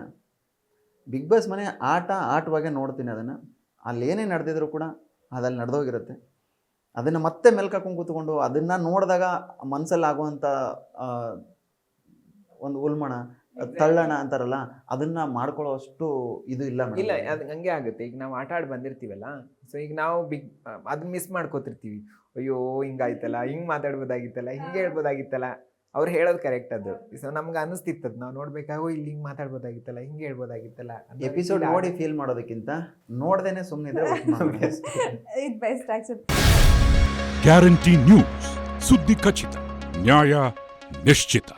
ಬಿಗ್ ಬಾಸ್ ಮನೆ ಆಟವಾಗೇ ನೋಡ್ತೀನಿ. ಅದನ್ನು ಅಲ್ಲಿ ಏನೇ ನಡೆದಿದ್ರು ಕೂಡ ಅದಲ್ಲಿ ನಡೆದೋಗಿರುತ್ತೆ. ಅದನ್ನು ಮತ್ತೆ ಮೇಲ್ಕಾಕೊಂಡು ಕೂತ್ಕೊಂಡು ಅದನ್ನು ನೋಡಿದಾಗ ಮನಸ್ಸಲ್ಲಿ ಆಗುವಂಥ ಒಂದು ಉಲ್ಮಣ, ತಳ್ಳಣ ಅಂತಾರಲ್ಲ, ಅದನ್ನು ಮಾಡ್ಕೊಳ್ಳೋ ಅಷ್ಟು ಇದು ಇಲ್ಲ. ಅದು ಹಂಗೆ ಆಗುತ್ತೆ. ಈಗ ನಾವು ಆಟ ಆಡಿ ಬಂದಿರ್ತೀವಲ್ಲ, ಸೊ ಈಗ ನಾವು ಅದನ್ನ ಮಿಸ್ ಮಾಡ್ಕೋತಿರ್ತೀವಿ. ಅಯ್ಯೋ ಹಿಂಗಾಯ್ತಲ್ಲ, ಹಿಂಗೆ ಮಾತಾಡ್ಬೋದಾಗಿತ್ತಲ್ಲ, ಹಿಂಗೆ ಹೇಳ್ಬೋದಾಗಿತ್ತಲ್ಲ. ಅವ್ರು ಹೇಳೋದು ಕರೆಕ್ಟ್ ಅದು. ಸೊ ನಮ್ಗೆ ಅನಿಸ್ತಿತ್ತದ, ನಾವು ನೋಡ್ಬೇಕಾಗೋ ಇಲ್ಲಿ ಹಿಂಗೆ ಮಾತಾಡ್ಬೋದಾಗಿತ್ತಲ್ಲ, ಹಿಂಗೆ ಹೇಳ್ಬೋದಾಗಿತ್ತಲ್ಲ. ಎಪಿಸೋಡ್ ನೋಡಿ ಫೀಲ್ ಮಾಡೋದಕ್ಕಿಂತ ನೋಡ್ದೇನೆ ಸುಮ್ಮನೆ ಇದು ಬೆಸ್ಟ್ ಆಕ್ಚುಲಿ. ಗ್ಯಾರಂಟಿ ನ್ಯೂಸ್, ಸುದ್ದಿ ಖಚಿತ, ನ್ಯಾಯ ನಿಶ್ಚಿತ.